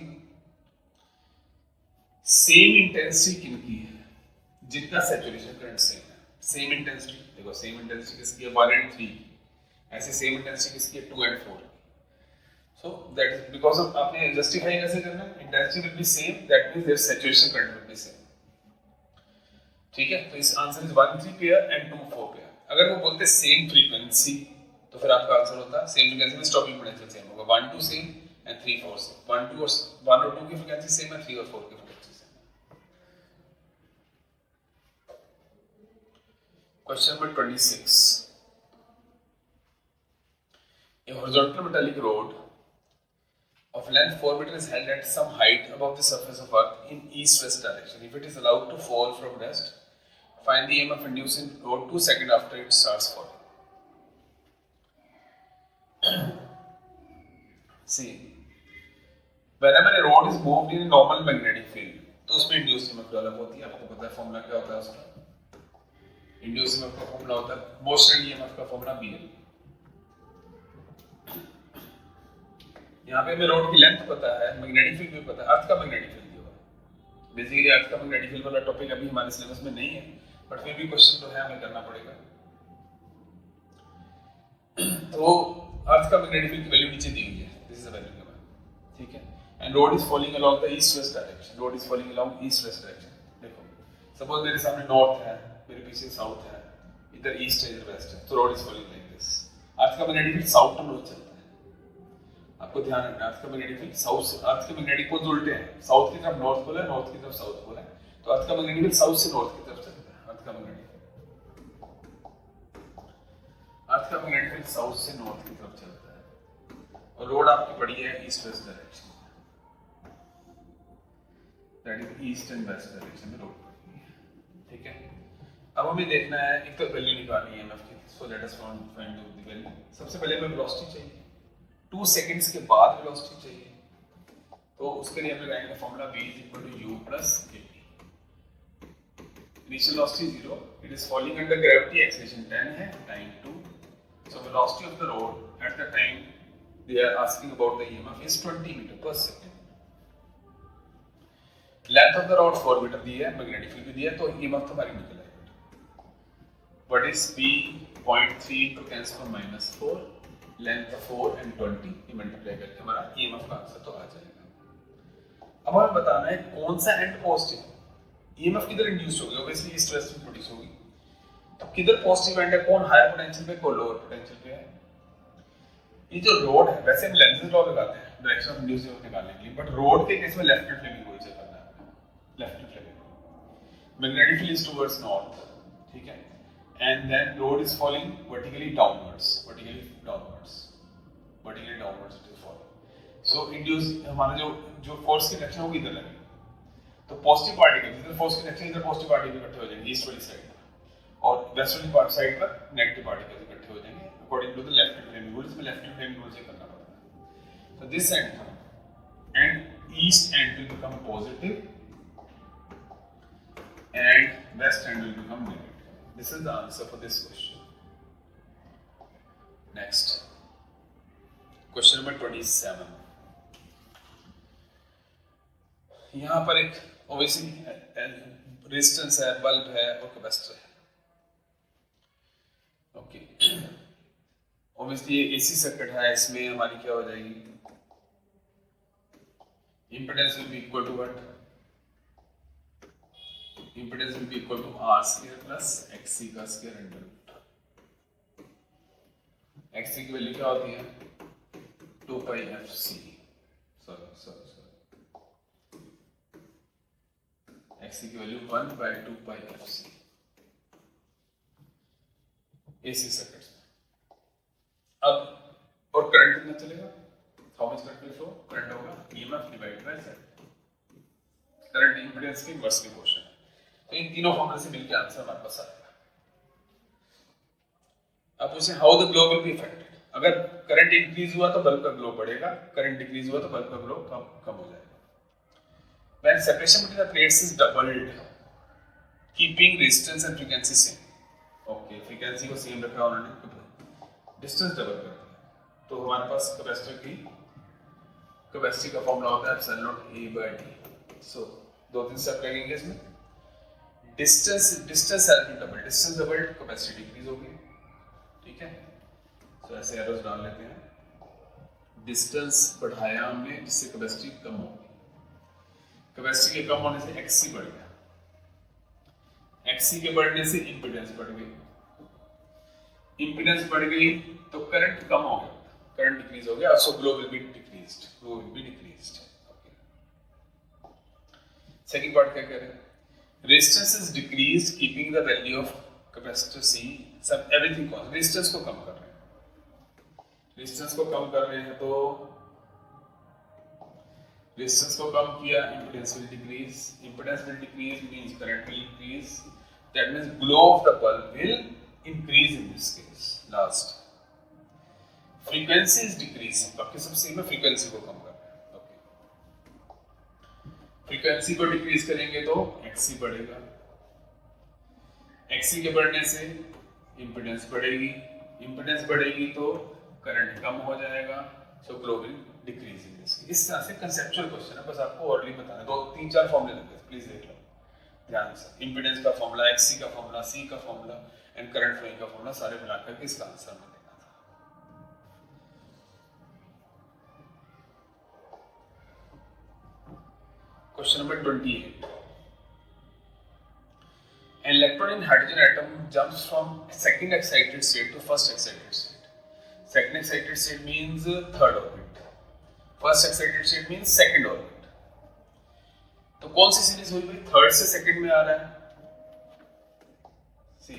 same intensity किनकी है जिनका सैचुरेशन करंट सेम है। सेम इंटेंसिटी देखो, सेम इंटेंसिटी किसकी है 1 and 3, ऐसे सेम इंटेंसिटी किसकी है 2 and 4। So that is because of आपने जस्टिफाई कैसे करना है, intensity will be same, that means their saturation current will be same. ठीक है, तो इस answer is 1 3 pair and 2 4 pair. अगर वो बोलते सेम फ्रीक्वेंसी तो फिर आपका आंसर होता सेम फ्रीक्वेंसी में स्टॉपिंग पोटेंशियल सेम होगा, 1 2 सेम एंड 3 4 सेम। 1 और 2 की फ्रीक्वेंसी सेम है, 3 और 4 की फ्रीक्वेंसी सेम है। Question number 26। A horizontal metallic rod of length 4 meters is held at some height above the surface of Earth in east-west direction. If it is allowed to fall from rest, find the EMF induced in rod 2 seconds after it starts falling. See, whenever a rod is moved in a normal magnetic field, तो उसमें induced EMF develop होती है। आपको पता है formula क्या होता है उसका, induced EMF का फॉर्मूला होता है मोशन EMF का फॉर्मूला BL। यहाँ पे हमें रोड की लेंथ पता है, मैग्नेटिक फील्ड भी पता है, अर्थ का मैग्नेटिक फील्ड जो है। बेसिकली अर्थ का मैग्नेटिक फील्ड वाला टॉपिक अभी हमारे सिलेबस में नहीं है, बट फिर भी क्वेश्चन तो है, हमें करना पड़ेगा। तो अर्थ का मैग्नेटिक फील्ड की वैल्यू नीचे दी हुई है, this is the value given, ठीक है। And road is falling along the east west direction, road is falling along east west direction. देखो सपोज मेरे सामने नॉर्थ है, मेरे पीछे साउथ है, इधर ईस्ट है, इधर वेस्ट है, तो rod is falling like this. Earth का magnetic field south to north चलता है, आपको ध्यान रखना। अर्थ का मैग्नेटिक फील्ड साउथ से, अर्थ के मैग्नेटिक पोल्स उल्टे हैं, साउथ की तरफ नॉर्थ पोल है, नॉर्थ की तरफ साउथ पोल है, तो अर्थ का मैग्नेटिक फील्ड साउथ से नॉर्थ की तरफ चलता है। अर्थ का मैग्नेटिक फील्ड साउथ से नॉर्थ की तरफ चलता है और रोड आपकी पड़ी है east west direction, that is east and west direction में रोड पड़ी है, ठीक है। अब हमें देखना है, एक तो वैल्यू निकालनी है EMF की, so let us find the value. सबसे पहले हमें वेलोसिटी चाहिए, 2 सेकंड्स के बाद वेलोसिटी चाहिए, तो उसके लिए हम लगाएंगे formula V = U + kT। Initial velocity 0, it is falling under gravity, acceleration 10 है, time 2। So velocity of the rod at the time they are asking about the EMF is 20 metre per second. Length of the rod 4 metre दी है, magnetic field भी दिया है, तो EMF तो हमारी निकल आएगी। What is B 0.3 × 10⁻⁴, length 4 and 20 ये मल्टीप्लाई करके हमारा EMF का आंसर तो आ जाएगा। अब हमें बताना है कौन सा एंड पॉजिटिव, EMF किधर इंड्यूस होगी, ऑब्वियसली ईस्ट वेस्ट में प्रोड्यूस होगी, तो किधर पॉजिटिव एंड है, कौन हायर पोटेंशियल पे, कौन लोअर पोटेंशियल पे है। ये जो रोड है, वैसे हम लेंसेज लॉ लगाते हैं डायरेक्शन ऑफ इंड्यूस EMF निकालने के लिए, बट रोड के केस में लेफ्ट हैंड फ्लेमिंग को यूज करना है, left hand Fleming. Magnetic field is towards north, ठीक है, and then road is falling vertically downwards it is falling, so induce हमारा जो फोर्स की डायरेक्शन होगी इधर लगेगी, तो पॉजिटिव पार्टिकल जिधर फोर्स की डायरेक्शन इधर पॉजिटिव पार्टिकल इकट्ठे हो जाएंगे ईस्ट वाली साइड पर, और वेस्ट वाली साइड पर नेगेटिव पार्टिकल इकट्ठे हो जाएंगे according to the left hand framing rule. इसमें left hand framing rule से करना पड़ता है. So this end and east end will become positive and west end will become negative. This is the answer for this question. Next, question number 27. यहाँ पर एक obviously resistance है, bulb है और कैपेसिटर है. ओके, ऑब्वियसली ये AC circuit है, इसमें हमारी क्या हो जाएगी, impedance will be equal to what, impedance will be equal to R square plus XC का स्क्वायर अंडर रूट. एक्सी की वैल्यू क्या होती है 2 pi F C, sorry XC की value 1 by 2 pi F C AC circuit में. अब और current कितना चलेगा, how much current will flow, current होगा EMF divided by Z. Current impedance के इनवर्स प्रोपोर्शन है. तो इन तीनों फॉर्मूले से मिलकर आंसर हमारे पास आएगा. अब पूछें how the glow will be affected. अगर करंट इंक्रीज हुआ तो बल्ब का ग्लो बढ़ेगा, करंट डिक्रीज हुआ तो बल्ब का ग्लो कम हो जाएगा. When separation between the plates is doubled, keeping resistance and frequency same. Okay, frequency को सेम रखा उन्होंने, डिस्टेंस डबल कर दिया, तो हमारे पास कैपेसिटी का फॉर्मूला होता है epsilon naught A by D. So दो तीन स्टेप लगेंगे इसमें. Distance has been double, distance double capacity decrease होगी. ठीक है, सो ऐसे एरोस डाल लेते हैं. डिस्टेंस बढ़ाया हमने जिससे कैपेसिटी कम होगी. कैपेसिटी के कम होने से एक्सी बढ़ गया, एक्सी के बढ़ने से इंपीडेंस बढ़ गई, इंपीडेंस बढ़ गई तो करंट कम हो गया, करंट डिक्रीज हो गया. So glow will be decreased, glow will be decreased. Okay, second part क्या कह रहे हैं, resistance is decreased keeping the value of capacitor C, सब एवरीथिंग कांस्टेंट. रेजिस्टेंस को कम कर रहे हैं, रेजिस्टेंस को कम कर रहे हैं तो रेजिस्टेंस को कम किया, impedance will decrease. Impedance will decrease means current will increase. That means glow of the bulb will increase in this case. Last, frequency is decreasing. बाकी सब सेम है, frequency को कम कर रहे हैं. Okay, frequency को decrease करेंगे तो XC बढ़ेगा, XC के बढ़ने से impedance बढ़ेगी, impedance बढ़ेगी तो करंट कम हो जाएगा. So glow will decrease in this. इस तरह से कंसेप्चुअल क्वेश्चन है, बस आपको ऑर्डरली बताना है. 2-3-4 फॉर्मूले लगे, प्लीज देख लो ध्यान से. इंपीडेंस का फॉर्मूला, एक्सी का फॉर्मूला, सी का फॉर्मूला एंड करंट फ्लोइंग का फॉर्मूला सारे मिलाकर के इसका आंसर हमें देना था. Question number 28. An electron in hydrogen atom jumps from second excited state to first excited state. Second excited state means third orbit. First excited state means second orbit. तो कौन सी सीरीज हुई भाई, थर्ड से second में आ रहा है. See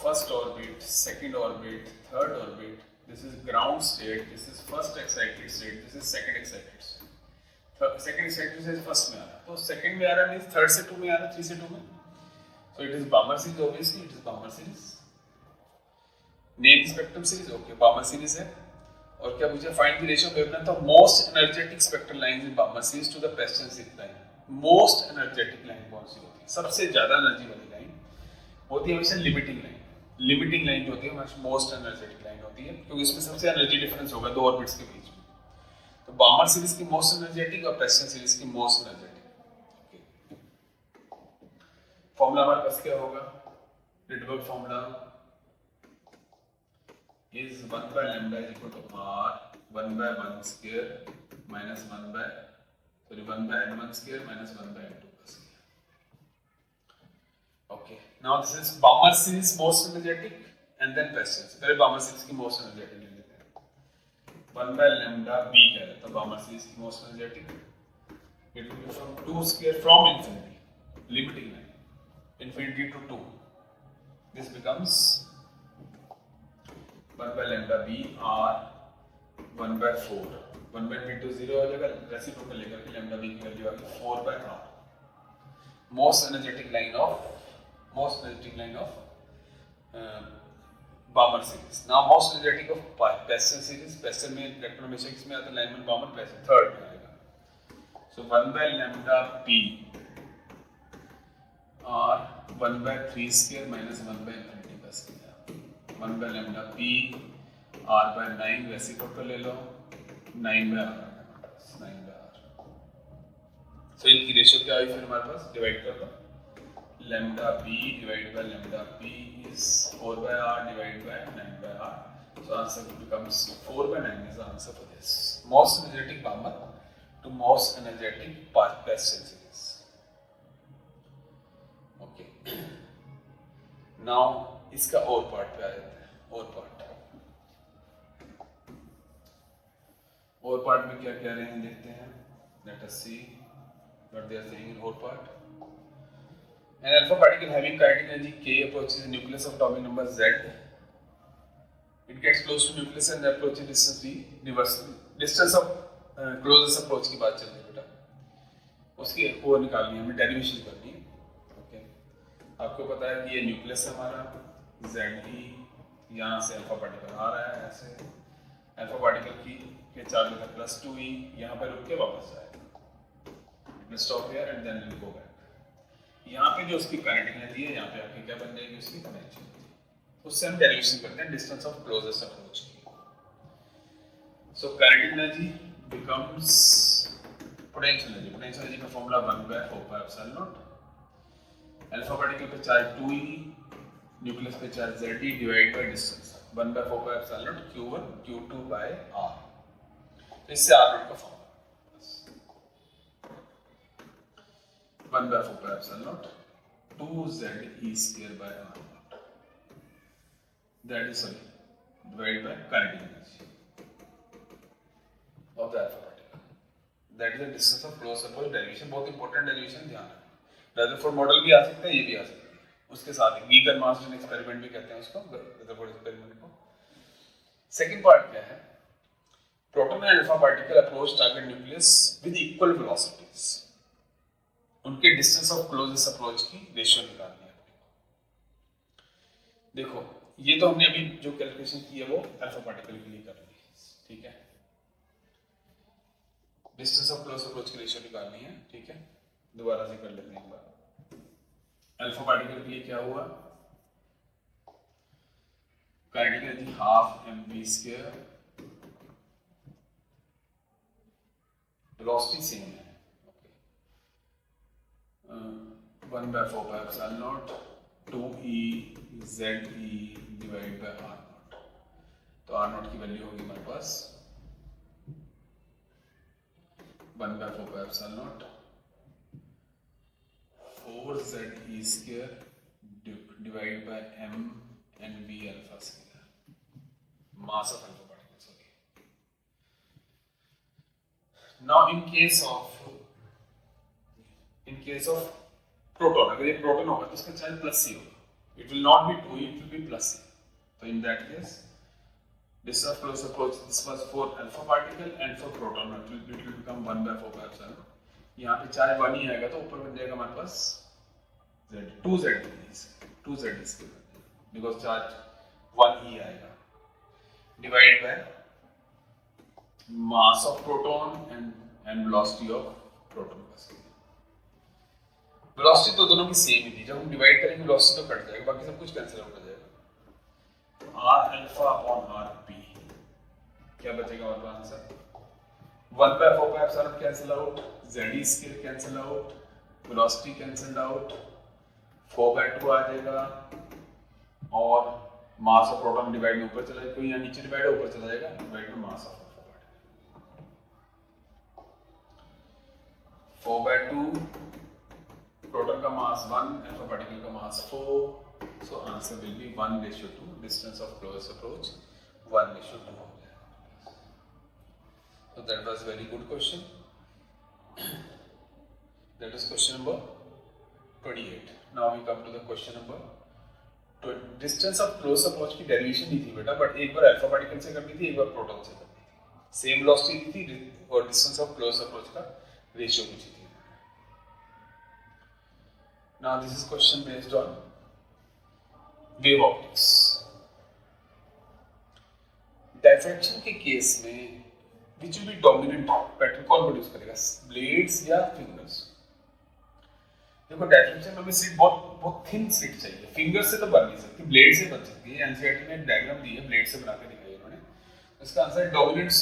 first orbit, second orbit, third orbit. This is ground state, this is first excited state, this is second excited state. Second excited state first में आ रहा है, तो सेकंड में आ रहा है मींस थर्ड से 2 में आ रहा है, 3 से 2 में. So it is Balmer series, obviously it is Balmer series. Name spectrum series. Okay, Balmer series है. और क्या पूछा, find the ratio of wavelength of most energetic spectral lines in Balmer series to the president line. Most energetic line कौन सी होती है, सबसे ज्यादा एनर्जी वाली लाइन होती है हमेशा लिमिटिंग लाइन. लिमिटिंग लाइन जो होती है हमेशा मोस्ट एनर्जेटिक लाइन होती है, क्योंकि इसमें सबसे एनर्जी डिफरेंस होगा 2 ऑर्बिट्स के बीच में. तो बामर सीरीज की मोस्ट एनर्जेटिक और प्रेसिडेंट सीरीज की मोस्ट एनर्जेटिक. फॉर्मूला हमारे पास क्या होगा, Rydberg formula is 1 by lambda is equal to r 1 by 1 square minus 1 by n1 square minus 1 by n2 square. Okay, now this is Balmer series most energetic and then Preston's. पहले Balmer series की most energetic ले लेते हैं. 1 by lambda b क्या है, तो Balmer series की most energetic it will be from 2 square from infinity, limiting line, infinity to 2. This becomes 1 by lambda b r 1 by 4. 1 by b to 0 हो जाएगा, रेसिप्रोकल लेकर के lambda b की value आ गई 4 by r. Most energetic line of Balmer series. Now most energetic of Pastel series. Pastel में electron हमेशा किसमें आता है? Lyman Balmer Pastel थर्ड में आएगा. So 1 by lambda p or 1 by 3 square minus 1 by infinity का square. 1 by lambda p r by 9 reciprocal ले लो 9 by r 9 by r. So इनकी रेशियो क्या आई फिर हमारे पास डिवाइड कर दो. Lambda b divided by lambda p is 4 by r divided by 9 by r. So answer becomes 4 by 9 is the answer for this. Most energetic Balmer to most energetic Pastel series. Okay. Now इसका और part पे आ जाते हैं. और part में क्या कह रहे हैं देखते हैं. Let us see what they are saying in or part. An alpha particle having kinetic energy k approaches the nucleus of atomic number z. It gets close to nucleus and the approaching distance v. Reverse distance of closest approach की बात चल रही है बेटा. उसकी वो निकालनी है, हमें डेरिवेशन करनी है. ओके. आपको पता है कि ये न्यूक्लियस है हमारा z ही. यहाँ से अल्फा पार्टिकल आ रहा है ऐसे. अल्फा पार्टिकल की के चार्ज होता है +2e. यहाँ पर रुक के वापस जाएगा. It will stop here and then will go back. यहाँ पे जो उसकी काइनेटिक एनर्जी है, यहाँ पे आके क्या बन जाएगी उसकी पोटेंशियल. उससे हम डेरिवेशन करते हैं डिस्टेंस ऑफ क्लोजेस्ट अप्रोच की. So kinetic energy becomes potential energy. Potential energy का formula 1 by 4 pi epsilon naught. Alpha particle पे चार्ज 2e, न्यूक्लियस पे charge ze divide by distance 1 by 4 pi epsilon naught q1 q2 by r. तो इससे r not का formula 1 by 4 pi epsilon naught 2ze square by r naught. That is divided by kinetic energy of the alpha particle. That is the distance of close approach derivation. बहुत important derivation ध्यान रखना. Rutherford model भी आ सकता है, ये भी आ सकता है. उसके साथ ही गीगर-मार्शन एक्सपेरिमेंट भी कहते हैं उसको, रदरफोर्ड एक्सपेरिमेंट को. सेकंड पार्ट क्या है? Proton and alpha particle approach target nucleus with equal velocities. उनके डिस्टेंस ऑफ क्लोजेस्ट अप्रोच की रेशियो निकालनी है. देखो ये तो हमने अभी जो कैलकुलेशन की है वो अल्फा पार्टिकल के लिए कर ली. ठीक है. डिस्टेंस ऑफ क्लोज अप्रोच की रेशियो निकालनी है. ठीक है. दोबारा से कर लेते हैं एक बार. अल्फा पार्टिकल के लिए क्या हुआ? Kinetic energy half mv². Velocity same है. 1 by 4 pi epsilon naught 2e ze divided by r naught. तो r naught की वैल्यू होगी हमारे पास 1 by 4 pi epsilon naught 4ze square divided by m and v alpha square. Mass of alpha particles. Okay. Now in case of proton, अगर ये proton होगा तो इसका charge +c होगा. It will not be 2e, it will B +c. तो इन that case this of close approach, this was for alpha particle and for proton, it will become 1 by 4 pi epsilon. यहाँ पे charge 1 ही आएगा तो ऊपर बन जाएगा हमारे पास z 2z इसके बिकॉज चार्ज 1 ही आएगा divide by mass of proton and velocity of proton. Velocity तो दोनों की सेम ही थी. जब हम डिवाइड करेंगे वेलोसिटी तो कट जाएगा, बाकी सब कुछ कैंसिल आउट हो जाएगा. r alpha upon r p क्या बचेगा हमारे पास answer? 1 by 4 pi epsilon cancel out, z square cancel out, velocity cancelled out, 4 by 2 आ जाएगा और मास ऑफ प्रोटॉन डिवाइड में ऊपर चला जाएगा. कोई यहाँ नीचे डिवाइड ऊपर चला जाएगा डिवाइड में मास ऑफ 4 by 2. प्रोटॉन का मास 1, अल्फा पार्टिकल का मास 4. So answer will be 1:2. Distance of close approach 1:2 हो जाएगा. So that was very good question. That is question number 28. Now we come to the question number 20. Distance of close approach की derivation दी थी बेटा, but एक बार alpha particle से करनी थी, एक बार प्रोटॉन से करनी थी. सेम वेलोसिटी दी थी और डिस्टेंस ऑफ क्लोज अप्रोच का रेशियो पूछी थी. Now this is question based on wave optics. Diffraction के केस में which will be dominant pattern कौन प्रोड्यूस करेगा, ब्लेड्स या फिंगर्स? देखो डायफ्रैक्शन में हमें स्लिट बहुत थिन स्लिट चाहिए, फिंगर से तो बन नहीं सकती, ब्लेड से बन सकती है। एनसीईआरटी ने डायग्राम दी है, ब्लेड से बना के दिखाई इन्होंने। इसका आंसर डोमिनेंस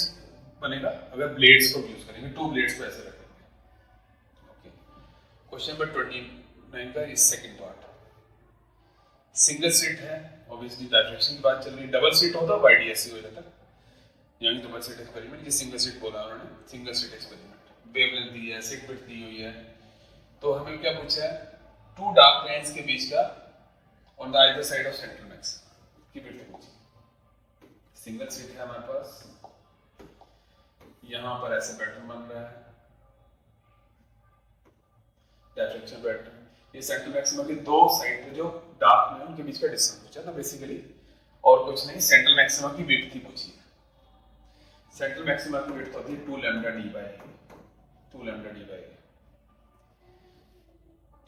बनेगा अगर ब्लेड्स को यूज करेंगे, 2 ब्लेड्स को ऐसे रखेंगे। ओके, क्वेश्चन नंबर 29 का इस सेकंड पार्ट। सिंगल स्लिट है, ऑब्वियसली डायफ्रैक्शन की बात चल रही है। डबल स्लिट होता है YDSC हो जाता है, यानी डबल स्लिट एक्सपेरिमेंट। ये सिंगल स्लिट बोला उन्होंने, सिंगल स्लिट एक्सपेरिमेंट। वेवलेंथ दी है, स्लिट विड्थ दी हुई है। तो हमें क्या पूछा है, 2 डार्क लाइंस के बीच का on the either side of central max की विड्थ पूछी। सिंगल स्लिट है हमारे पास, यहां पर ऐसे पैटर्न बन रहा है, डायफ्रैक्शन पैटर्न। ये सेंट्रल मैक्सिमा के 2 साइड पे जो डार्क में उनके बीच का डिस्टेंस पूछा था बेसिकली, और कुछ नहीं, सेंट्रल मैक्सिमा की विड्थ ही पूछी है। सेंट्रल मैक्सिमा की विड्थ होती है 2 lambda D by 2 lambda D by.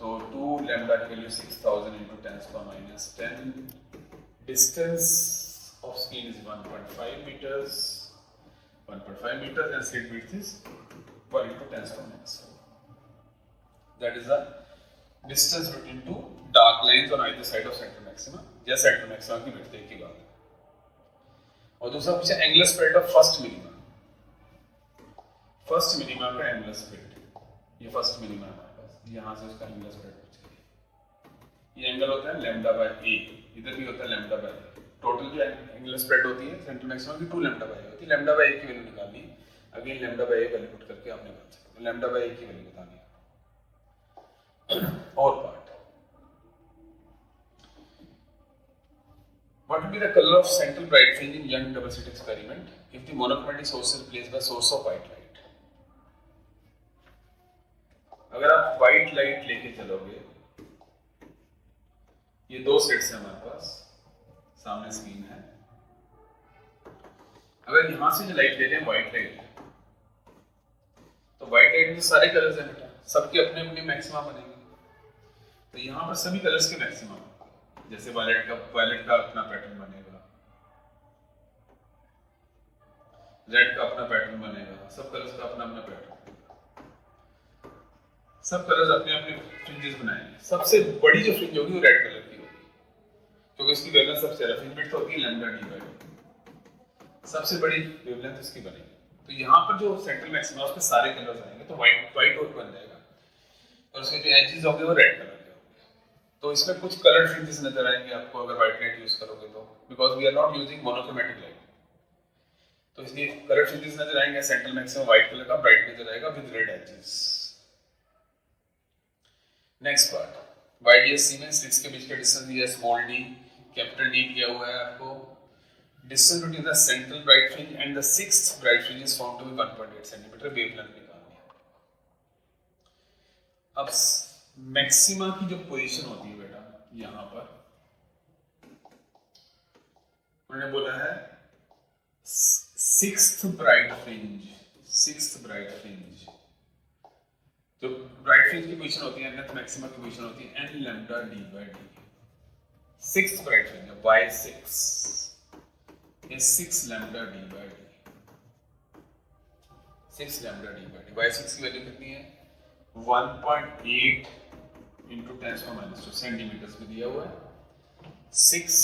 तो 2 लैम्डा की value 6000 into 10⁻⁻10। Distance of screen is 1.5 meters, 1.5 meters, and slit width is 1 into 10⁻⁻4. That is the distance between 2 dark lines on either side of central maxima, या central maxima की width एक ही बात है। और दूसरा पूछा angular spread of first minima. First minima का angular spread, ये फर्स्ट मिनिमा है हमारे पास, यहाँ से उसका एंगुलर स्प्रेड पूछ रही है। ये एंगल होता है लैम्डा बाय ए, इधर भी होता है लैम्डा बाय ए। टोटल जो एंगुलर स्प्रेड होती है सेंट्रल मैक्सिमा की 2 लैम्डा बाय ए होती है। लैम्डा बाय ए की वैल्यू निकालनी है, again lambda by A value put करके आप निकाल सकते हो। लैम्डा बाय ए की वैल्यू बतानी है। और part, what will be the color of central bright fringe in Young double slit experiment if the monochromatic source is replaced by source of white light? अगर आप white light लेके चलोगे, ये 2 sets हैं हमारे पास, सामने स्क्रीन है। अगर यहां से जो लाइट ले रहे हैं व्हाइट लाइट, तो व्हाइट लाइट में सारे कलर्स हैं बेटा, सबके अपने अपने मैक्सिमा बनेंगे। तो यहाँ पर सभी कलर्स के मैक्सिमम, जैसे वायलेट का अपना पैटर्न बनेगा, रेड का अपना पैटर्न बनेगा, सब कलर्स का अपना अपना पैटर्न, सब कलर्स अपने अपने फ्रिंजेस बनाएंगे। सबसे बड़ी जो फ्रिंज होगी वो रेड कलर की होगी, क्योंकि इसकी वेवलेंथ सबसे ज्यादा, फ्रिंज विड्थ होती है लैम्डा डी बाय, सबसे बड़ी वेवलेंथ इसकी बनेगी। तो यहाँ पर जो सेंट्रल मैक्सिमा उसमें सारे कलर्स आएंगे, तो व्हाइट आउट बन जाएगा, और उसके जो एजेस होंगे वो रेड कलर। तो इसमें कुछ कलर फ्रिंजेस नजर आएंगे आपको अगर व्हाइट लाइट यूज करोगे तो, because we are not using monochromatic light, तो इसलिए कलर फ्रिंजेस नजर आएंगे। सेंट्रल मैक्सिमम व्हाइट कलर का ब्राइट नजर आएगा with red edges. Next part, YDSC में स्लिट्स के बीच का डिस्टेंस दिया है स्मॉल डी, कैपिटल डी दिया हुआ है आपको। Distance between the central bright fringe and the sixth bright fringe is found to be 1.8 centimetre. Wavelength निकालनी है। अब मैक्सिमा की जो पोजीशन होती है बेटा, यहां पर उन्होंने बोला है सिक्स्थ ब्राइट फ्रिंज, जो ब्राइट फ्रिंज की पोजीशन होती है, नेट मैक्सिमा की पोजीशन होती है n lambda d by d। Sixth bright fringe है y6, ये 6 lambda d by d, 6 lambda d by d। y6 की वैल्यू कितनी है 1.8 into 10⁻⁻2 सेंटीमीटर्स में दिया हुआ है। 6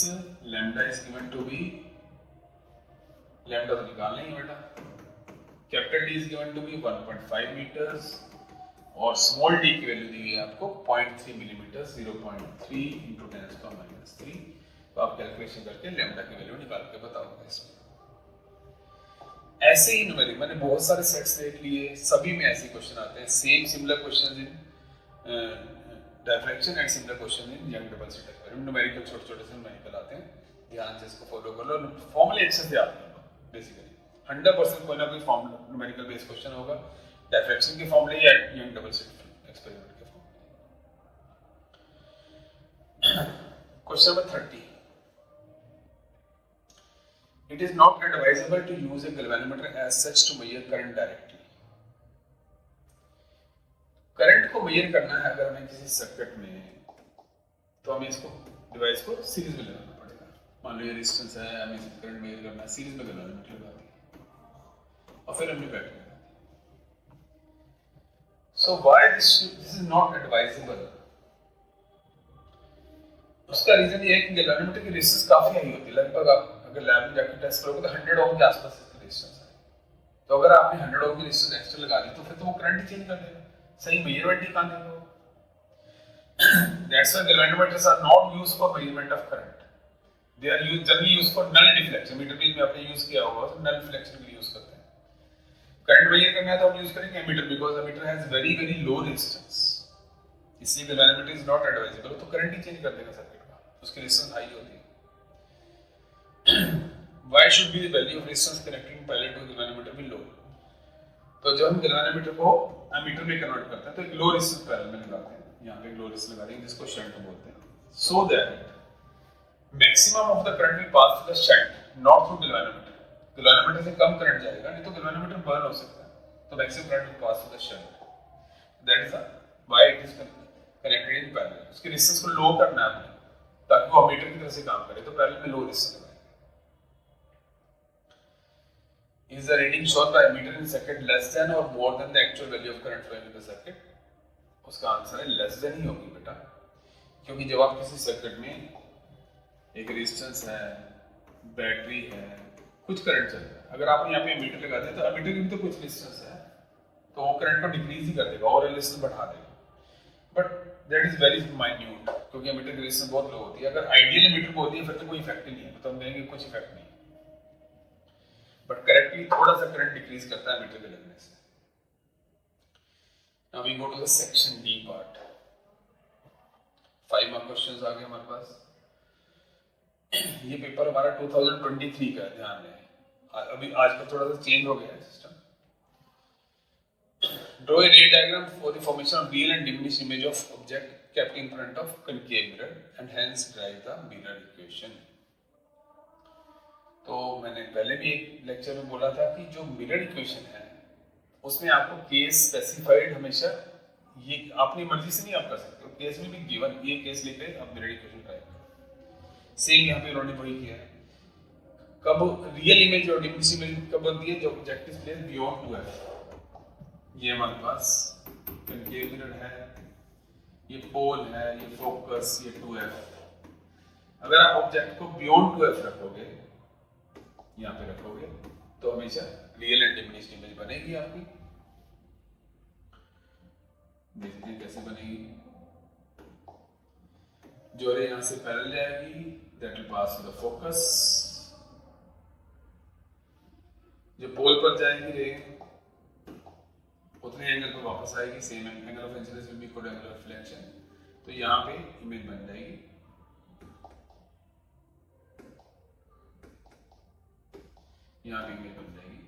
lambda is given to be, lambda तो निकालना ही है बेटा, capital D is given to be 1.5 metres, और स्मॉल डी की वैल्यू दी हुई है आपको 0.3 मिलीमीटर, 0.3 into 10⁻3। तो आप कैलकुलेशन करके लैम्डा की वैल्यू निकाल के बताओगे इसमें। ऐसे ही न्यूमेरिक मैंने बहुत सारे सेट्स देख लिए, सभी में ऐसे क्वेश्चन आते हैं, same similar questions in diffraction and similar question in young double slit experiment. Numerical छोटे-छोटे से न्यूमेरिकल आते हैं, ध्यान से इसको फॉलो कर लो, फॉर्मूले अच्छे से आते हैं बेसिकली। 100% कोई ना कोई फॉर्मूला न्यूमेरिकल बेस्ड क्वेश्चन होगा, डायफ्रैक्शन के फॉर्मूले या यंग डबल स्लिट एक्सपेरिमेंट के फॉर्मूले। Question number 30, it is not advisable to use a galvanometer as such to measure current directly। Current को मेजर करना है अगर हमें किसी सर्किट में, तो हमें इसको डिवाइस को सीरीज में लगाना पड़ेगा। मान लो ये रेजिस्टेंस है, हमें करंट मेजर करना है, सीरीज में गैल्वेनोमीटर लगा दिया और फिर हमने बैटरी लगा दी। So why this is not advisable? उसका रीजन ये है कि गैल्वेनोमीटर की रेजिस्टेंस काफी हाई होती है, लगभग आप अगर लैब में जाकर टेस्ट करोगे तो 100 ओम के आसपास इसकी रेजिस्टेंस है। तो अगर आपने 100 ओम की रेजिस्टेंस एक्स्ट्रा लगा दी तो फिर तो वो करंट ही चेंज कर देगा, सही मेजरमेंट ही कहां देगा वो। That's why galvanometers are not used for measurement of current. They are generally used for null deflection. Meter में आपने यूज किया होगा तो null deflection के लिए यूज करते हैं। करंट मेजर करना है तो हम यूज करेंगे ammeter, because ammeter has very low resistance, इसलिए galvanometer इज नॉट एडवाइजेबल। तो करंट ही चेंज कर देगा सर्किट का, उसकी रेजिस्टेंस हाई होती है। Why should be the value of resistance connecting parallel to galvanometer be low? तो जब हम galvanometer को एमीटर में कन्वर्ट करते हैं तो एक लो रेजिस्टेंस पैरेलल में लगाते हैं, यहाँ पे लो रेजिस्टेंस लगा देंगे जिसको शंट बोलते हैं, so that maximum of the current will pass through the shunt, not through galvanometer. galvanometer से कम करंट जाएगा, नहीं तो galvanometer बर्न हो सकता है, तो maximum current will pass through the shunt. That is why it is connected in parallel. उसकी resistance को लो करना है आपने ताकि वो एमीटर की तरह से काम करे, तो पैरेलल में लो रेजिस्टेंस लगाएंगे। Is the reading shown by meter in second less than or more than the actual value of current flowing in the circuit? उसका आंसर है लेस देन ही होगी बेटा, क्योंकि जब आप किसी सर्किट में एक रेजिस्टेंस है, बैटरी है, कुछ करंट चल रहा है, अगर आपने यहाँ पे मीटर लगा दिया तो एमीटर की भी तो कुछ रेजिस्टेंस है, तो वो करंट को डिक्रीज ही कर देगा और रेजिस्टेंस बढ़ा देगा, but that is very minute, क्योंकि एमीटर की रेजिस्टेंस बहुत लो होती है। अगर आइडियल एमीटर को होती है फिर तो कोई इफेक्ट ही नहीं है, तो हम कहेंगे कुछ इफेक्ट नहीं, बट करेक्टली थोड़ा सा करंट डिक्रीज करता है एमीटर के लगने से। Now we go to the section D part. 5 mark questions आ गए हमारे पास। ये पेपर हमारा 2023 का है, ध्यान रहे, अभी आजकल थोड़ा सा चेंज हो गया है system. Draw a ray diagram for the formation of real and diminished image of object kept in front of concave mirror and hence derive the mirror equation. तो मैंने पहले भी एक लेक्चर में बोला था कि जो मिरर इक्वेशन है उसमें आपको केस स्पेसिफाइड हमेशा, ये अपनी मर्जी से नहीं आप कर सकते हो, केस में भी गिवन ये केस लेके आप मिरर इक्वेशन ट्राई करो। सेम यहाँ पे उन्होंने वही किया है। कब रियल इमेज और डिमिनिश्ड इमेज कब बनती है? जब object is placed beyond 2f। ये हमारे पास कनकेव मिरर है, ये पोल है, ये फोकस, ये 2f। अगर आप ऑब्जेक्ट को बियॉन्ड 2f रखोगे, यहाँ पे रखोगे, तो हमेशा रियल एंड डिमिनिश्ड इमेज बनेगी आपकी। देखते हैं कैसे बनेगी। जो रे यहाँ से पैरेलल जाएगी that will pass to the focus, जो पोल पर जाएगी रे उतने एंगल पर वापस आएगी, same angle of incidence will be equal to angle of reflection, तो यहाँ पे इमेज बन जाएगी। यहाँ पे इमेज बन जाएगी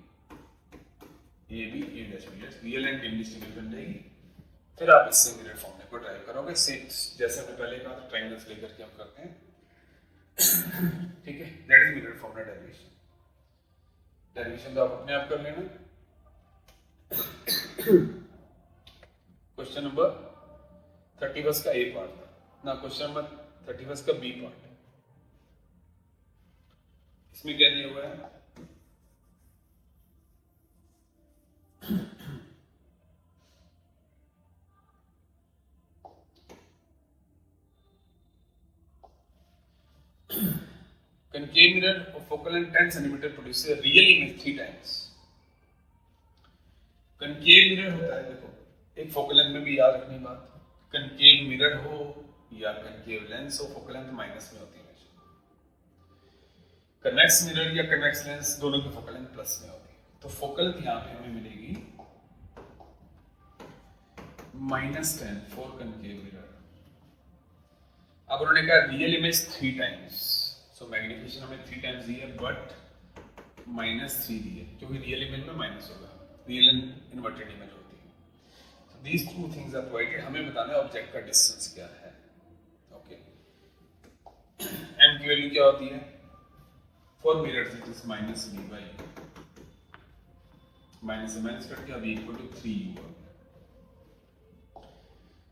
A B A dash B dash, real and diminished image बन जाएगी। फिर आप इससे मिरर फॉर्मूले को ड्राइव करोगे, जैसे हमने पहले कहा था ट्रायंगल्स लेकर के हम करते हैं, ठीक है। That is mirror formula derivation. Derivation तो आप अपने आप कर लेना। क्वेश्चन नंबर 31 का ए पार्ट था ना, क्वेश्चन नंबर 31 का बी पार्ट है। इसमें क्या दिया हुआ है? Concave mirror of focal length 10 cm produces a real image 3 times. Concave mirror होता है, देखो एक फोकल लेंथ में भी याद रखनी बात, concave mirror हो या concave lens हो, फोकल लेंथ माइनस में होती है। कन्वेक्स मिरर या कन्वेक्स लेंस दोनों की फोकल लेंथ प्लस में होती है। तो फोकल लेंथ यहाँ पे हमें मिलेगी -10 फॉर concave mirror। अब उन्होंने कहा रियल इमेज 3 टाइम्स, सो मैग्निफिकेशन हमें 3 टाइम्स दी है बट -3 दी है, क्योंकि रियल इमेज में माइनस होगा, रियल एंड इन्वर्टेड इमेज होती है। So these two things are provided. हमें बताना है ऑब्जेक्ट का डिस्टेंस क्या है। ओके, एम की वैल्यू क्या होती है for mirrors? It is -b by minus से माइनस कट के अब इक्वल टू 3u हो गया।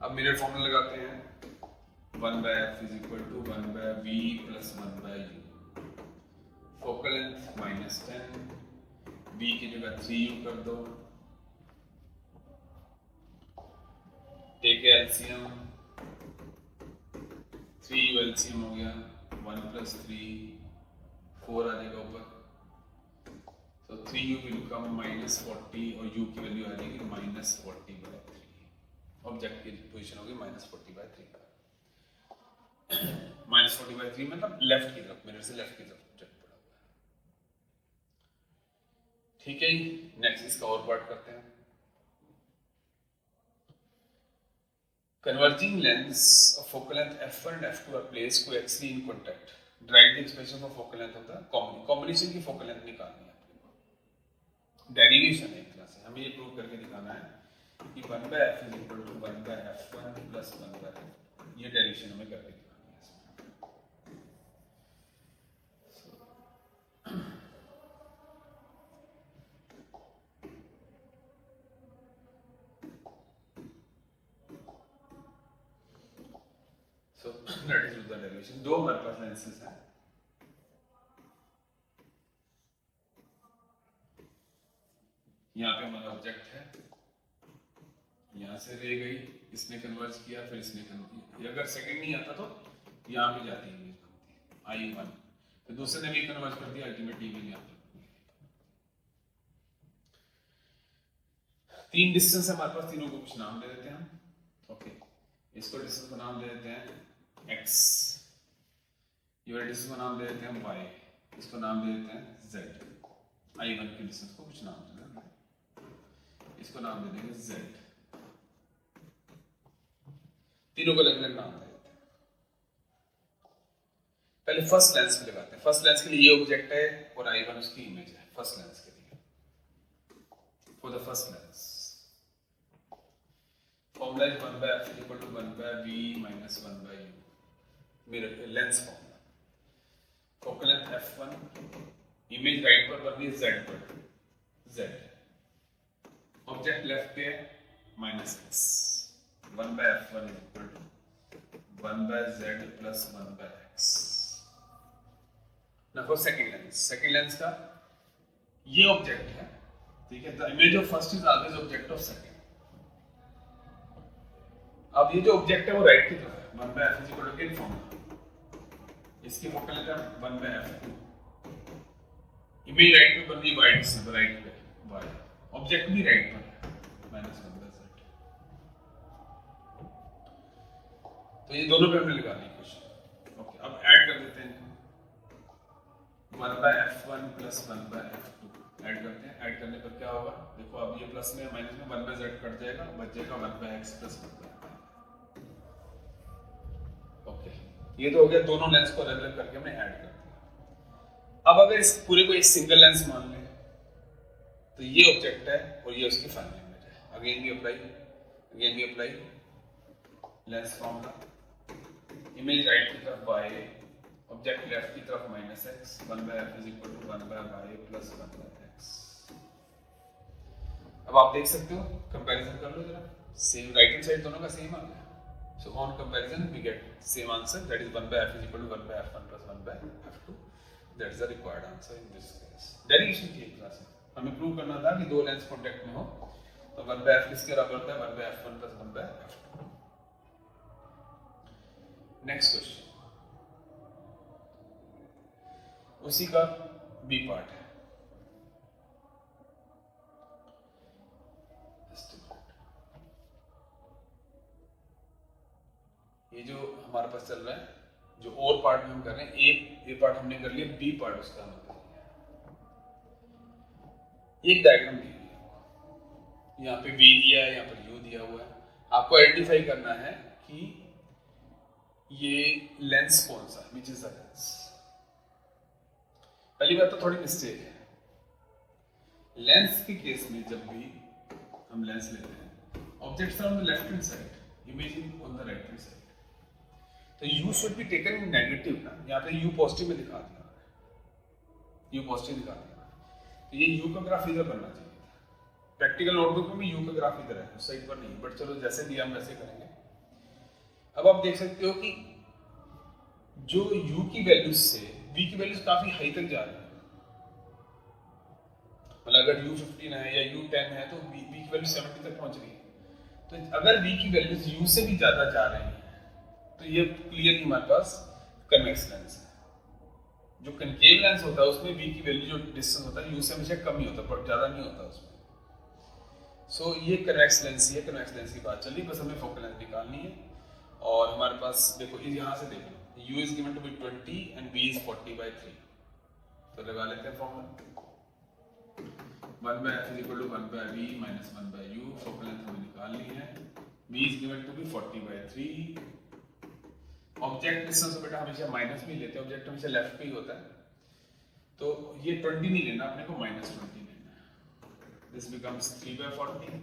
अब मिरर फॉर्मूला लगाते हैं, 1/f is equal to 1/v plus 1/u। Focal length -10, B की जगह 3u कर दो, टेक एलसीएम, 3u एलसीएम हो गया, 1 + 3 4 आ जाएगा ऊपर, तो 3u will become -40 और u की वैल्यू आ जाएगी -40/3, ऑब्जेक्ट की पोजीशन होगी -40/3, -40/3 मतलब लेफ्ट की तरफ, मिरर से लेफ्ट की तरफ ऑब्जेक्ट पड़ा हुआ है। ठीक है, नेक्स्ट इसका और पार्ट करते हैं। Converging lens of focal length f1 and f2 are placed coaxially in contact. Write the expression for focal length of the combination की focal length निकालनी है आपको। डेरिवेशन है एक तरह से, हमें ये प्रूव करके दिखाना है कि 1/f = 1/f1 + 1/f, ये डेरिवेशन हमें करके दिखानी है इसमें। So that is the derivation। दो हमारे पास लेंसेज हैं, यहाँ पे हमारा ऑब्जेक्ट है, यहाँ से रे गई, इसने कन्वर्ज किया, फिर इसने अगर सेकंड नहीं आता तो यहाँ पे जाती है I1, फिर दूसरे ने भी कन्वर्ज कर दिया, अल्टीमेटली यहाँ पे 3 डिस्टेंस है हमारे पास, तीनों को कुछ नाम दे देते हैं हम। ओके, इसको डिस्टेंस का नाम दे देते हैं x, ये डिस्टेंस का नाम दे देते हैं y, इसको नाम दे देते हैं z। I1 की डिस्टेंस को कुछ नाम दे देंगे, इसको नाम दे देंगे z, तीनों को अलग अलग नाम दे देते हैं। पहले फर्स्ट लेंस पे लगाते हैं। फर्स्ट लेंस के लिए ये ऑब्जेक्ट है और I1 उसकी इमेज है फर्स्ट लेंस के लिए। For the first lens formula is 1/f = 1/v - 1/u, mirror lens formula. Focal length f1, image right पर बन रही है z पर, z, ऑब्जेक्ट लेफ्ट पे है -x, 1/f1 = 1/z + 1/x। Now for second lens का ये ऑब्जेक्ट है, ठीक है, the image of first is always object of second. अब ये जो ऑब्जेक्ट है वो राइट की तरफ है, 1/f = again फॉर्मूला, इसकी focal length 1/f2, image right पे बन रही है y डिस्टेंस पर, राइट पे y, ऑब्जेक्ट भी राइट पर है -1/z। तो ये दोनों पे हमने लगा ली क्वेश्चन। ओके, अब ऐड कर देते हैं 1/f1 + 1/f2 ऐड करते हैं। ऐड करने पर क्या होगा, देखो अब ये प्लस में माइनस में 1/z कट जाएगा, बचेगा 1/x + 1/y। ओके, ये तो हो गया, दोनों लेंस को अलग अलग करके हमने ऐड कर दिया। अब अगर इस पूरे को एक सिंगल लेंस मान लें तो ये ऑब्जेक्ट है और ये उसकी फाइनल इमेज है। Again we apply lens formula, image right की तरफ y, ऑब्जेक्ट लेफ्ट की तरफ -x, 1/f = 1/y + 1/x। अब आप देख सकते हो, कंपैरिजन कर लो जरा, सेम राइट हैंड साइड दोनों का सेम आ गया। So on comparison we get same answer, that is 1/f = 1/f1 + 1/f2। That is the required answer in this case. Derivation की क्लास है, हमें प्रूव करना था कि दो लेंस कांटेक्ट में हो तो 1/f किसके बराबर होता है, 1/f1 + 1/f2। नेक्स्ट क्वेश्चन उसी का बी पार्ट है। ये जो हमारे पास चल रहा है, जो और पार्ट में हम कर रहे हैं, ए पार्ट हमने कर लिया, बी पार्ट उसका हमने कर लिया। एक डायग्राम दी हुई है, यहाँ पे बी दिया है, यहाँ पर यू दिया हुआ है। आपको आइडेंटिफाई करना है कि ये लेंस कौन सा है, विच इज द लेंस। पहली बात तो थोड़ी मिस्टेक है, लेंस के केस में जब भी हम लेंस लेते हैं, objects are on the left hand side, image on the right hand side, तो you should be taken in negative ना। यहाँ पे यू पॉजिटिव में दिखा दिया, यू पॉजिटिव दिखा दिया, तो ये यू का ग्राफ इधर बनना चाहिए था। प्रैक्टिकल नोटबुक में भी यू का ग्राफ इधर है, उस साइड पर नहीं, बट चलो जैसे दिया हम वैसे करेंगे। अब आप देख सकते हो कि जो u की वैल्यूज से v की वैल्यूज काफी हाई तक जा रही है, मतलब अगर U15 है या U10 है तो V की वैल्यू 70 तक पहुंच रही है। तो अगर V की वैल्यूज U से भी ज्यादा जा रही है तो ये क्लियरली हमारे पास कन्वेक्स लेंस है। जो कनकेव लेंस होता है उसमें V की वैल्यू जो डिस्टेंस होता है U से हमेशा कम ही होता है, पर ज्यादा नहीं होता उसमें। सो ये कन्वेक्स लेंस है, कन्वेक्स लेंस की बात चली, बस हमें फोकल लेंथ निकालनी है। और हमारे पास देखो यहाँ से देखो U is given to be 20 and V is 40/3, तो लगा लेते हैं formula 1/f is equal to 1/v minus 1/u। Focal length हमें निकालनी है, V is given to be 40/3। Object distance तो बेटा हमेशा माइनस में लेते हैं, ऑब्जेक्ट हमेशा लेफ्ट पे ही होता है, तो ये 20 नहीं लेना अपने को, -20 लेना है। दिस बिकम्स 3/40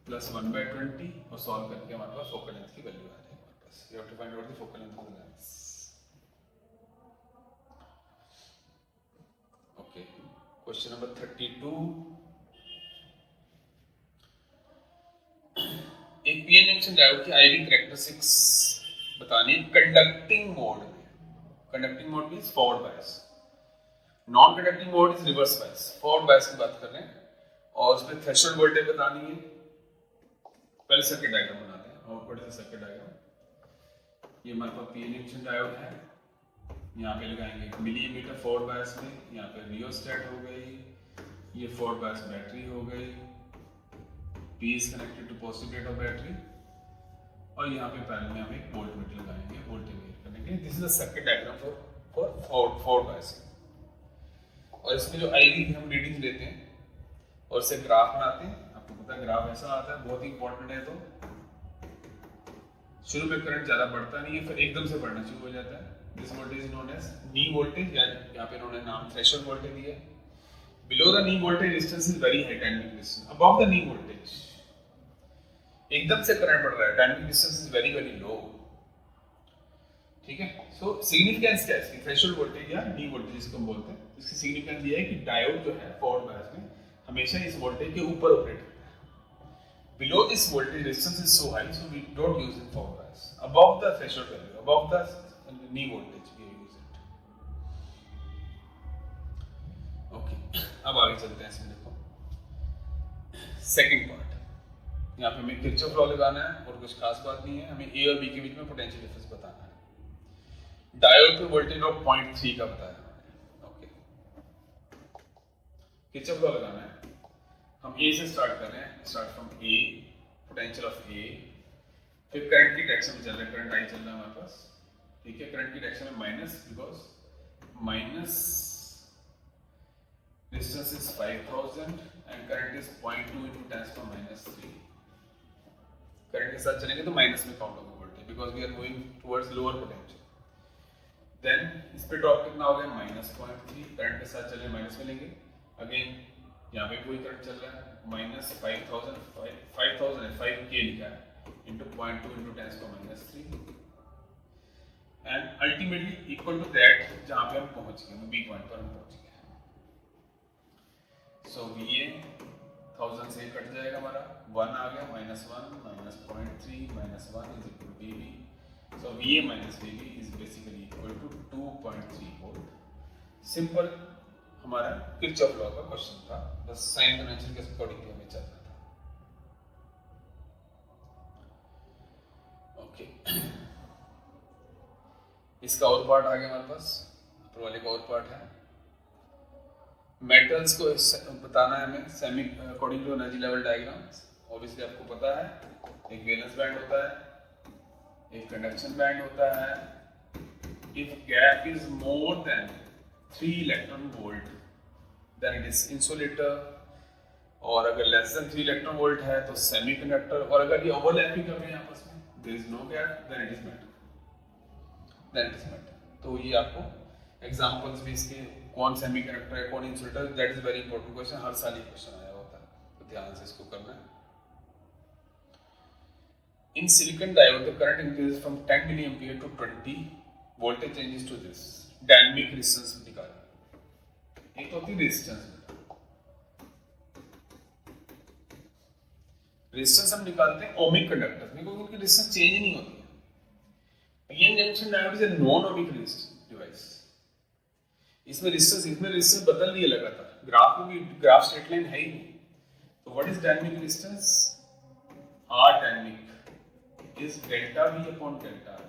प्लस 1/20 और सॉल्व करके हमारे पास फोकल लेंथ की वैल्यू आ जाएगी हमारे पास। You have to find out the focal length of the lens. Okay, question number 32। एक पीएन जंक्शन डायोड की आईवी कैरेक्टरिस्टिक्स बतानी है कंडक्टिंग मोड में। Conducting mode means forward bias, non conducting mode is reverse bias. Forward bias की बात कर रहे हैं और उसमें थ्रेशोल्ड वोल्टेज बतानी है। पहले सर्किट डायग्राम बनाते हैं, और what is the circuit diagram. ये हमारे पास पीएन जंक्शन डायोड है, यहाँ पे लगाएंगे मिलीमीटर फॉरवर्ड बायस में, यहाँ पे रियोस्टेट हो गई, ये फॉरवर्ड बायस बैटरी हो गई, P is connected to positive plate of battery, और यहाँ पे पैरेलल में हम एक वोल्ट मीटर लगाएंगे वोल्टेज मेजर करने के लिए। This is the circuit diagram for forward biasing. और इसमें जो आईवी की हम रीडिंग लेते हैं और इसे ग्राफ बनाते हैं। आपको पता है ग्राफ ऐसा आता है, बहुत ही इंपॉर्टेंट है। तो शुरू में करंट ज्यादा बढ़ता नहीं है, फिर एकदम से बढ़ना शुरू हो जाता है। This voltage is known as knee voltage, या यहाँ पे इन्होंने नाम थ्रेशोल्ड वोल्टेज दिया है। Below the knee voltage resistance is very high, dynamic resistance above the knee voltage एकदम से करंट बढ़ रहा है, dynamic resistance is very very low. ठीक है, सो सिग्निफिकेंस क्या है इसकी, थ्रेशोल्ड वोल्टेज या नी वोल्टेज जिसको हम बोलते हैं। इसकी सिग्निफिकेंस ये है कि डायोड जो है फॉरवर्ड बायस में हमेशा इस वोल्टेज के ऊपर ऑपरेट करता है। Below this voltage resistance is so high, so we don't use in forward bias. Above the threshold value, above the knee voltage we use it. Okay, अब आगे चलते हैं। इसमें देखो सेकंड पार्ट, यहाँ पे हमें किरचॉफ लॉ लगाना है और कुछ खास बात नहीं है, हमें ए और बी के बीच में पोटेंशियल डिफरेंस बताना है। डायोड पे वोल्टेज ड्रॉप 0.3 का बताया है। ओके, किरचॉफ लॉ लगाना है। हम ए से स्टार्ट कर रहे हैं, start from A, potential of A, फिर करंट की डायरेक्शन में चल रहा है, करंट आई चल रहा है हमारे पास। ठीक है, करंट की डायरेक्शन में minus, because minus distance is 5000 and current is 0.2 into 10⁻³ current के साथ चलेंगे तो माइनस में काउंट होगा voltage, because we are moving towards lower potential. Then इस पे ड्रॉप कितना हो गया, -0.3। करंट के साथ चले माइनस में लेंगे, अगेन यहाँ पे कोई करंट चल रहा है, -5000 है, 5K लिखा है, into 0.2 into 10⁻³ and ultimately equal to that जहाँ पे हम पहुँच गए, बी पॉइंट पर हम पहुँच गए। सो VA 1000 से कट जाएगा हमारा, 1 आ गया, -1 -0.3 -1 is equal to VB। So VA minus VB is basically equal to 2.3 volt. Simple हमारा किरचॉफ लॉ का क्वेश्चन था, बस साइन कन्वेंशन के अकॉर्डिंग हमें चलना था। ओके, इसका और पार्ट आ गया हमारे पास, ऊपर वाले का और पार्ट है। मेटल्स को बताना है हमें semi according to energy level diagrams. Obviously आपको पता है, एक वैलेंस बैंड होता है, एक कंडक्शन बैंड होता है। If gap is more than 3 electron volt then it is insulator, और अगर लेस देन 3 इलेक्ट्रॉन वोल्ट है तो सेमीकंडक्टर, और अगर ये ओवरलैपिंग कर रहे हैं आपस में, there is no gap, then it is metal. तो ये आपको एग्जांपल्स भी इसके, कौन सेमीकंडक्टर है कौन insulator, that is very important question, हर साल ये क्वेश्चन आया होता है, तो ध्यान से इसको करना है। In silicon diode the current increases from 10 mA to 20, voltage changes to this. Dynamic resistance निकालें, एक होती है रेजिस्टेंस, रेजिस्टेंस हम निकालते हैं ओमिक कंडक्टर्स में, क्योंकि उनकी रेजिस्टेंस चेंज नहीं होती है। PN junction diode is a non ohmic device. इसमें रेजिस्टेंस बदल नहीं है लगातार, ग्राफ में भी ग्राफ स्ट्रेट लाइन है ही नहीं। तो what is dynamic resistance? R dynamic is delta V upon delta R.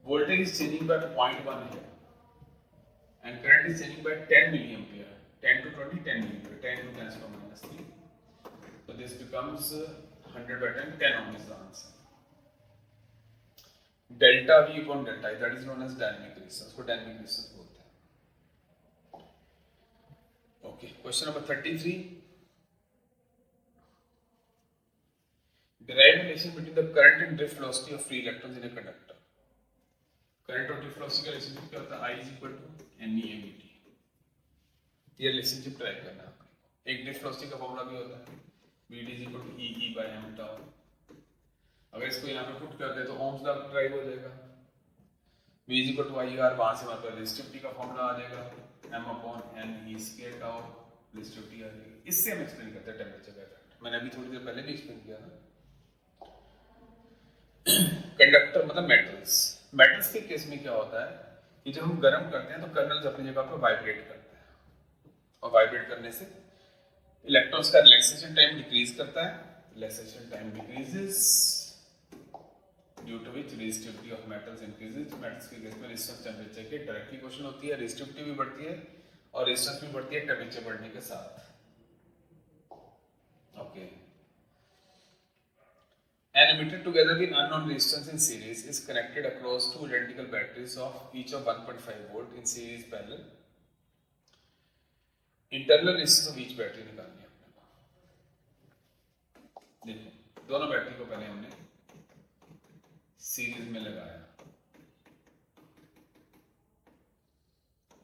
Voltage is changing by 0.1 here, and current is changing by 10 milliampere. 10 to 20, 10 milliampere. 10 to 10 to minus 3. So this becomes 100 by 10. 10 ohm is the answer. Delta V upon delta I, that is known as dynamic resistance. को dynamic resistance बोलते हैं. Okay. Question number 33. Derive relation between the current and drift velocity of free electrons in a conductor. Current और drift velocity का relationship क्या होता है? I is equal to NEMT। ये relationship try करना है आपको। एक ड्रिफ्ट वेलोसिटी का फॉर्मूला भी होता है VD is equal to EE by m tau. अगर इसको यहाँ पे पुट कर दे तो ओम्स लॉ ड्राइव हो जाएगा। V is equal to IR, वहां से मतलब रेजिस्टिविटी का फॉर्मूला आ जाएगा m अपॉन n e square tau, resistivity आ जाएगी। इससे हम एक्सप्लेन करते हैं टेंपरेचर का इफेक्ट। मैंने अभी थोड़ी देर पहले भी एक्सप्लेन किया था। कंडक्टर मतलब मेटल्स के केस में क्या होता है कि जब हम गर्म करते हैं तो कर्नल्स अपनी जगह पर वाइब्रेट करते हैं, और वाइब्रेट करने से इलेक्ट्रॉन्स का रिलैक्सेशन टाइम डिक्रीज करता है। Relaxation time decreases due to which resistivity of metals increases. Metals के केस में रेजिस्टेंस टेंपरेचर के डायरेक्टली क्वेश्चन होती है। रेजिस्टिविटी भी बढ़ती है और रेजिस्टेंस भी बढ़ती है टेंपरेचर बढ़ने के साथ। Okay. An emitter together with unknown resistance in series is connected across two identical batteries of each of 1.5 volt in series parallel. Internal resistance of each battery निकालनी है अपने को। देखो दोनों बैटरी को पहले हमने सीरीज में लगाया।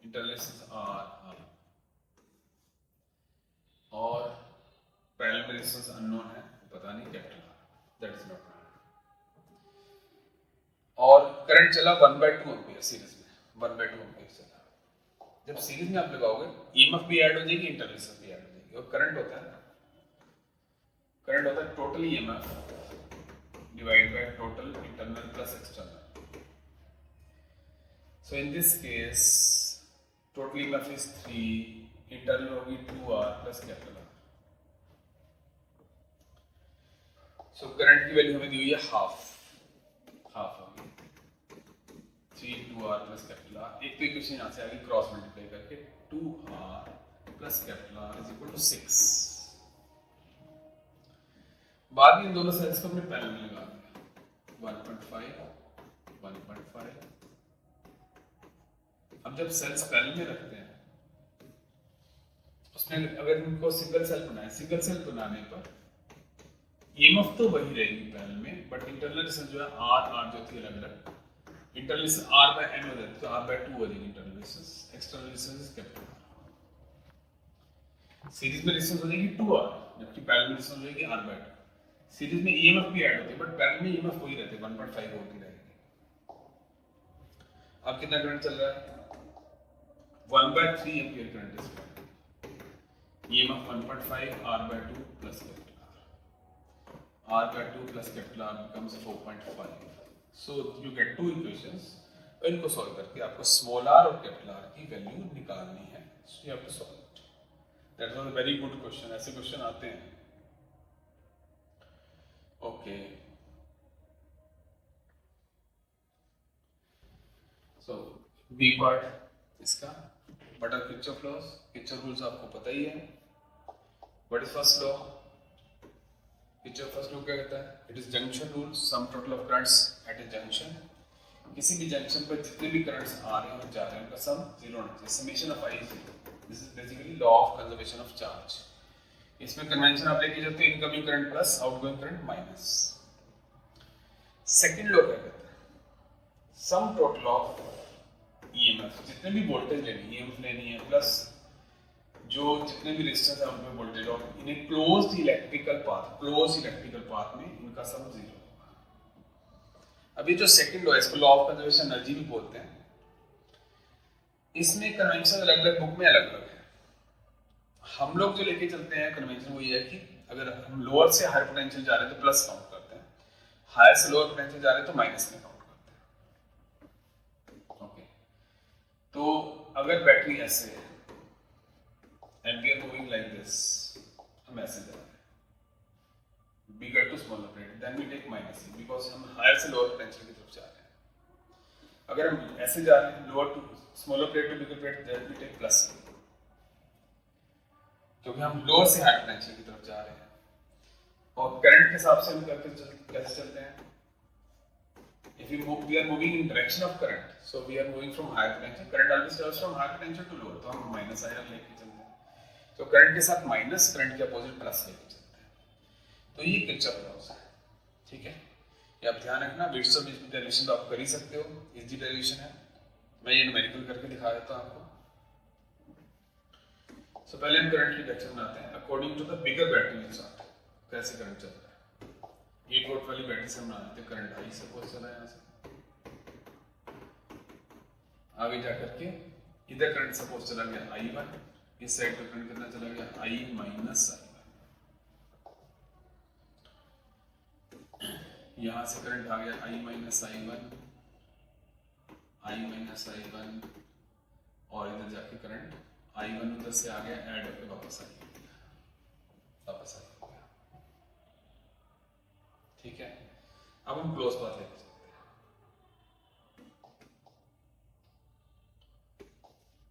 इंटरनल रेजिस्टेंस R और पैरेलल में रेजिस्टेंस अननोन है, पता नहीं capital That is not known. और करंट चला 1/2 एम्पीयर सीरीज में, 1/2 एम्पीयर चला। जब सीरीज में आप लगाओगे ईएमएफ भी ऐड हो जाएगी, इंटरनल रेजिस्टेंस भी ऐड हो जाएगी, और करंट होता है total EMF divide by total internal plus external. So in this case total EMF is 3, internal होगी 2R plus capital. So current की वैल्यू हमें दी हुई है हाफ होगी 3 2R प्लस कैपिटल R। एक तो इक्वेशन यहाँ से आ गई क्रॉस मल्टीप्लाई करके 2R plus capital R is equal to 6। बाद में इन दोनों साइड्स को हमने पैरेलल में लगा दिया 1.5। अब जब सेल्स पैरेलल में रखते हैं उसमें अगर इनको सिंगल सेल बनाने पर ईएमएफ तो वही रहेगी पैरेलल में, बट इंटरनल रेजिस्टेंस जो है R जो थी अलग-अलग, internal resistance R by n हो जाती है, तो R/2 हो जाएगी internal resistance. External resistance capital. Series में रेजिस्टेंस हो जाएगी 2R, जबकि पैरेलल में रेजिस्टेंस हो जाएगी R/2। सीरीज में ईएमएफ भी ऐड होती है, बट पैरेलल में ईएमएफ वही रहती है 1.5 वोल्ट ही रहेगी। अब कितना करंट चल रहा है? 1/3 एम्पीयर करंट है। EMF 1.5 R/2 plus R/2 plus capital R becomes 4.5. So you get two equations. इनको सॉल्व करके आपको स्मॉल r और कैपिटल R की वैल्यू निकालनी है। So you have to solve it. That was a very good question. ऐसे question आते हैं। Okay. So B part इसका what are Kirchhoff laws? Kirchhoff rules आपको पता ही है। What is first law? Kirchhoff first law क्या कहता है? It is junction rule. Sum total of currents at a junction. किसी भी जंक्शन पर जितने भी करंट्स आ रहे हैं और जा रहे हैं उनका सम 0 होना चाहिए। Summation of I is 0. This is basically law of conservation of charge. इसमें कन्वेंशन आप लेके जाते हैं incoming current plus outgoing current minus. Second law क्या कहता है? सम टोटल ऑफ ईएमएफ, जितने भी वोल्टेज लेनी है ईएमएफ लेनी है प्लस जो जितने भी रेजिस्टेंस है उनमें वोल्टेज और इन क्लोज्ड इलेक्ट्रिकल पाथ में इनका सम 0 होगा। अभी जो सेकंड लॉ है इसको लॉ ऑफ कंजर्वेशन एनर्जी भी बोलते हैं। इसमें कन्वेंशन अलग-अलग बुक में अलग-अलग है। हम लोग जो लेके चलते हैं कन्वेंशन वो ये है कि अगर हम लोअर से हायर पोटेंशियल जा रहे हैं तो प्लस काउंट करते हैं, हायर से लोअर पोटेंशियल जा रहे हैं तो माइनस में काउंट करते हैं। ओके, तो अगर बैटरी ऐसे है and we are moving like this, हम ऐसे जा रहे हैं bigger to smaller plate, then we take minus E because हम हायर से लोअर पोटेंशियल की तरफ जा रहे हैं। अगर हम ऐसे जा रहे हैं lower to smaller plate to bigger plate, then we take plus E, क्योंकि हम लोअर से हाई पोटेंशियल की तरफ जा रहे हैं। और करंट के हिसाब से हम कैसे चलते हैं, if we are moving in direction of current, so we are moving from higher potential, current always travels from higher potential to lower, तो हम माइनस आयरन लेके चलते हैं। तो करंट के साथ माइनस, करंट के अपोजिट प्लस लेके चलते हैं। तो ये किरचॉफ लॉ है, ठीक है। ये आप ध्यान रखना, बिट्स ऑफ डेरिवेशन तो आप कर ही सकते हो, इजी डेरिवेशन है। मैं ये न्यूमेरिकल करके दिखा देता हूँ आपको। सो पहले हम करंट की डायरेक्शन बनाते हैं according to the bigger battery chart, कैसे करंट चल रहा है। 8 वोल्ट वाली बैटरी से हम बनाते हैं, करंट आई सपोज चला यहाँ से, आगे जाकर के इधर करंट सपोज चला गया I1, इस साइड पे करंट कितना चला गया I माइनस I1, यहाँ से करंट आ गया I minus I1, I minus I1, और इधर जाके करंट I1 उधर से आ गया ऐड होकर वापस आ गया, ठीक है। अब हम क्लोज पाथ लेते हैं।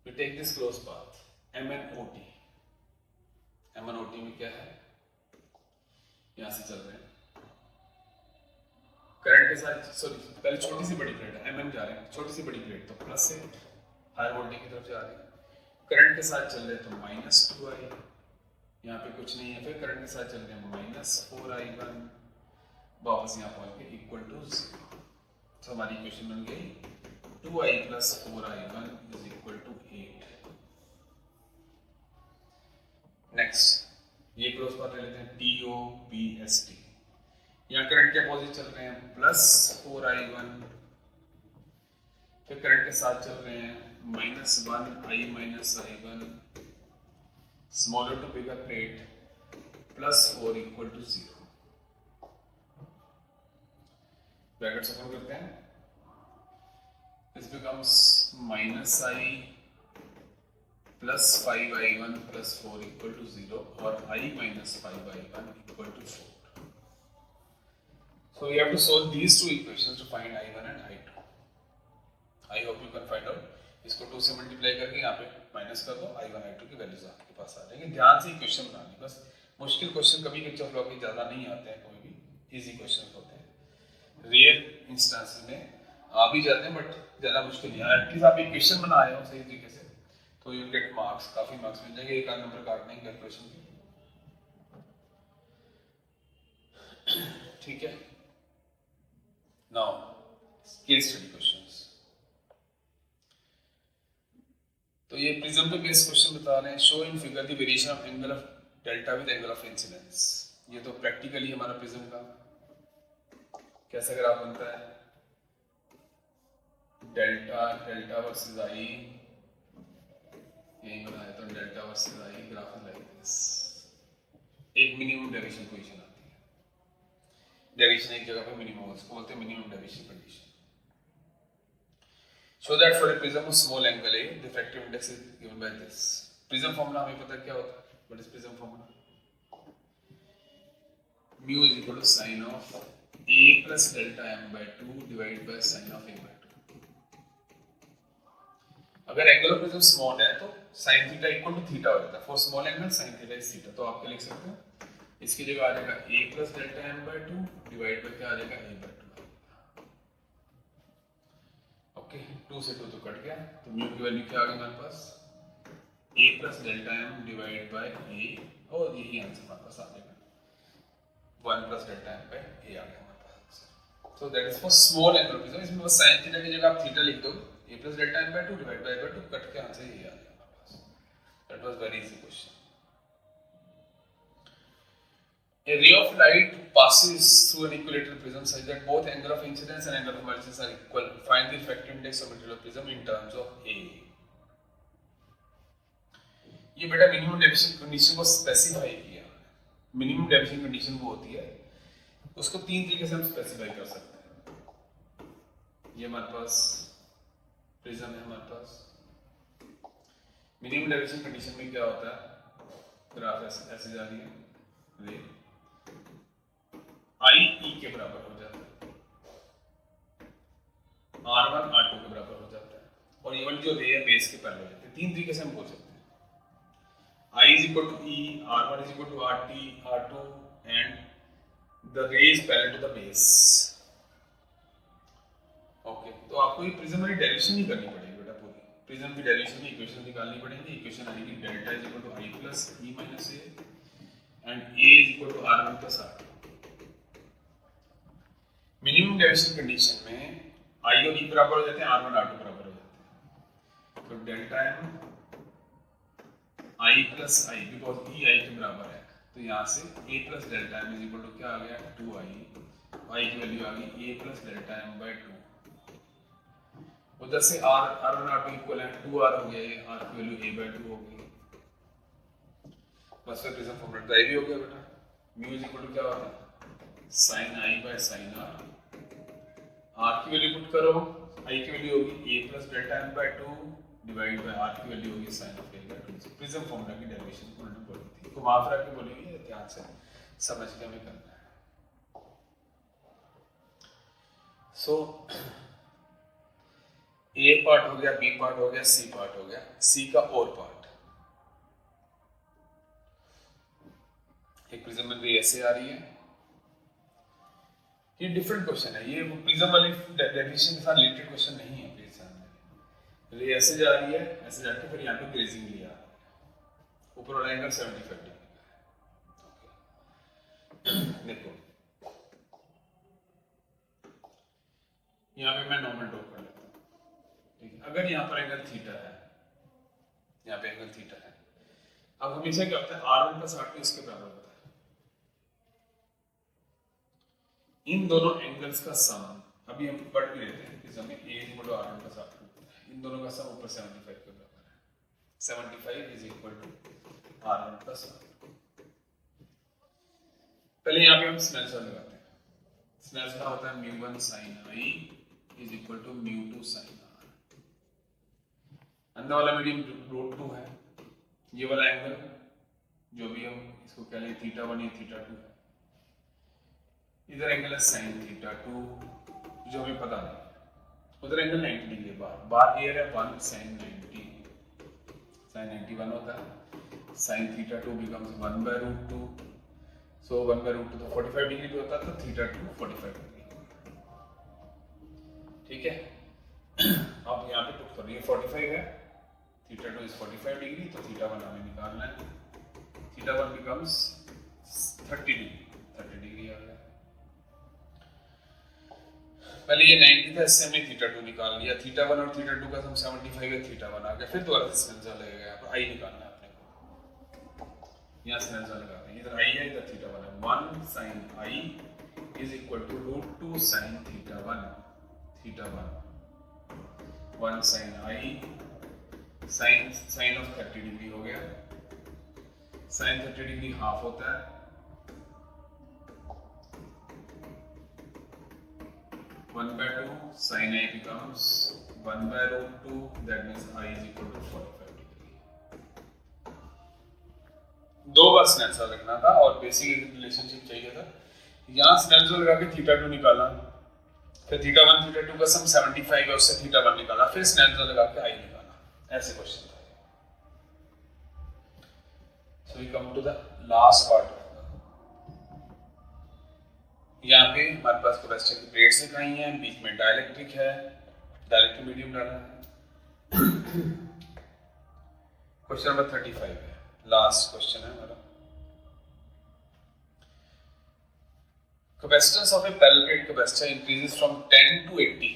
We take this close path MNOT। MNOT में क्या है, यहां से चल रहे हैं करंट के साथ, सॉरी पहले छोटी सी बड़ी प्लेट है, MN जा रहे हैं, छोटी सी बड़ी प्लेट तो प्लस से हायर वोल्टेज की तरफ जा रहे हैं, करंट के साथ चल रहे हैं तो -2I, यहाँ पे कुछ नहीं है, फिर करंट के साथ चल रहे हैं -4I1, वापस यहाँ पहुंच के इक्वल टू 0। तो हमारी इक्वेशन बन गई 2I + 4I1 = 8। नेक्स्ट ये क्लोज पाथ ले लेते हैं TOPST। यहाँ करंट के अपोजिट चल रहे हैं +4I1, फिर करंट के साथ चल रहे हैं -1I - I1, smaller to bigger plate +4 = 0। Brackets open करते हैं, this becomes -I + 5I1 + 4 = 0 और I - 5I1 = 4। So you have to solve these two equations to find I1 and I2। I hope you can find out। इसको 2 से multiply करके यहाँ पे minus कर दो, I1 I2 की वैल्यूज आपके पास आ जाएंगे। ध्यान से इक्वेशन बनानी, बस मुश्किल क्वेश्चन कभी किरचॉफ लॉ के ज्यादा नहीं आते हैं, कोई भी इजी क्वेश्चन होते हैं, रेयर इंस्टेंस में आ भी जाते हैं बट ज्यादा मुश्किल नहीं है। एटलीस्ट आप इक्वेशन बना आए हो सही तरीके से तो यू गेट मार्क्स, काफी मार्क्स मिल जाएंगे, एक आध नंबर काटने की कैलकुलेशन की, ठीक है। Now case study questions. तो ये प्रिज्म पे बेस्ड क्वेश्चन बता रहे हैं। Show in figure the variation of angle of delta with angle of incidence. ये तो प्रैक्टिकली हमारा प्रिज्म का कैसा ग्राफ बनता है, डेल्टा वर्सेस आई, यही बनाया तो delta versus I graph like this. एक मिनिमम डेविएशन पोजीशन आती है, डेविएशन एक जगह पे मिनिमम हो, उसको बोलते हैं minimum deviation condition. Show that for a prism of small angle A the effective index is given by this. Prism formula हमें पता क्या होता है, what is prism formula, mu = sin of a plus delta m/2 divided by sin of a/2। अगर angle of prism small है तो sin theta = theta हो जाता है। For small angle sin theta is theta, तो आप क्या लिख सकते हो, इसकी जगह आ जाएगा a plus delta m/2 divide by क्या आ जाएगा a/2। ओके, 2 से 2 तो कट गया, तो mu की वैल्यू क्या आ गई हमारे पास, a plus delta m divide by a, और यही आंसर हमारे पास आ जाएगा 1 plus delta m by a आ गया हमारे पास। So that is for small angle prism। इसमें बस sin थीटा की जगह आप थीटा लिख दो, a plus delta m by 2 divided by a/2, cut के आंसर ये आ गया हमारे पास। That was very easy question। A ray of light passes through an equilateral prism such that both angle of incidence and angle of emergence are equal। Find the effective index of material prism in terms of A। ये बेटा minimum deviation condition को specify किया। Minimum deviation condition वो होती है, उसको 3 तरीके से हम स्पेसिफाई कर सकते हैं। ये हमारे पास प्रिज्म है, हमारे पास मिनिमम डेविएशन कंडीशन में क्या होता है, ग्राफ ऐसे जा रही है, रे आई ई के बराबर हो जाता है, R1 R2 के बराबर हो जाता है, और ये वाली जो रे है बेस के पैरेलल हो जाती है। तीन तरीके से हम बोल सकते हैं, I is equal to E, R1 is equal to RT, R2, and the ray is parallel to the base. Okay, तो आपको ये प्रिज्म वाली डेरिवेशन नहीं करनी पड़ेगी बेटा, पूरी प्रिज्म की डेरिवेशन में इक्वेशन निकालनी पड़ेगी। इक्वेशन आएगी delta is equal to I plus E minus A and A is equal to R1 plus R2। Minimum derivation condition में I और E बराबर हो जाते हैं, R1 R2 बराबर हो जाते हैं, तो delta M I plus I, because E I के बराबर है, तो यहाँ से A plus delta M is equal to क्या आ गया 2I, I की वैल्यू आ गई A plus delta M by 2। उधर से R1 R2 इक्वल है 2R हो गया, ये R की वैल्यू A बाई 2 हो गई, बस फिर प्रिज्म फॉर्मूला ड्राइव ही हो गया बेटा। म्यू इज इक्वल टू क्या होता है sine I by sine R, R की वैल्यू पुट करो, I की वैल्यू होगी A plus delta M by 2 divide by R की वैल्यू होगी sine of A by 2। Prism formula की डेरिवेशन उन्होंने बोली थी, तो घुमा फिरा के बोली है, ध्यान से समझ के हमें करना है। सो A पार्ट हो गया, B पार्ट हो गया, C पार्ट हो गया, C का और पार्ट, एक प्रिज्म में रे ऐसे आ रही है, ये डिफरेंट क्वेश्चन है, ये प्रिज्म वाली डेरिवेशन के साथ रिलेटेड क्वेश्चन नहीं है। रे ऐसे जा रही है, ऐसे जाके फिर यहाँ पे ग्रेजिंग लिया, ऊपर वाला एंगल 75 डिग्री का। देखो यहाँ पे मैं नॉर्मल ड्रॉ कर लेता हूँ, ठीक है। अगर यहाँ पर एंगल थीटा है, यहाँ पे एंगल थीटा है, अब हमेशा क्या होता है R1 प्लस R2 इसके बराबर होता है, इन दोनों एंगल्स का सम, अभी हम पढ़ भी लेते हैं कि हमें A is equal to R1 plus R2, इन दोनों का सम ऊपर 75 के बराबर है, 75 is equal to R1 plus R2। पहले यहाँ पे हम स्नेल्स लॉ लगाते हैं, स्नेल्स लॉ होता है μ1 sin I is equal to μ2 sin R, अंदर वाला मीडियम √2 है, ये वाला एंगल जो भी हम इसको कह लें θ1 या θ2 है, इधर एंगल है sin θ2 जो हमें पता नहीं, उधर एंगल 90 डिग्री बार एयर है 1 sin 90, sin 91 होता है, sin θ2 becomes 1 by √2, so 1 by √2 तो 45 डिग्री पे होता है, तो θ2 45 डिग्री, ठीक है। अब यहाँ पे पुट करो, ये 45 है, θ2 is 45 डिग्री, तो θ1 हमें निकालना है, θ1 becomes 30 डिग्री आ गया। पहले ये 90 था, इससे हमने θ2 निकाल लिया, θ1 और θ2 का सम 75 है, θ1 आ गया, फिर दोबारा से स्नेल्स लॉ लगेगा, यहाँ पर I निकालना है अपने को, यहाँ स्नेल्स लॉ लगाते हैं, इधर I है, इधर θ1 है, 1 sin I is equal to √2 sin θ1, 1 sin I sine of 30 degree हो गया, साइन 30 डिग्री हाफ होता है, 1 by 2 sin I becomes 1 by √2, that means I is equal to 45 degree. दो बार स्नेल्स लॉ रखना था और बेसिक रिलेशनशिप चाहिए था, यहाँ स्नेल्स लॉ लगा के θ2 निकाला, फिर θ1 θ2 का सम 75 है, उससे θ1 निकाला, फिर स्नेल्स लॉ लगा के I निकाला, ऐसे क्वेश्चन था। So we come to the last part। यहाँ पे हमारे पास कैपेसिटर की प्लेट्स दिखाई हैं, बीच में डाइलेक्ट्रिक है, डाइलेक्ट्रिक मीडियम डालना है। क्वेश्चन नंबर 35 है, लास्ट क्वेश्चन है हमारा। Capacitance of a parallel plate capacitor increases from 10 to 80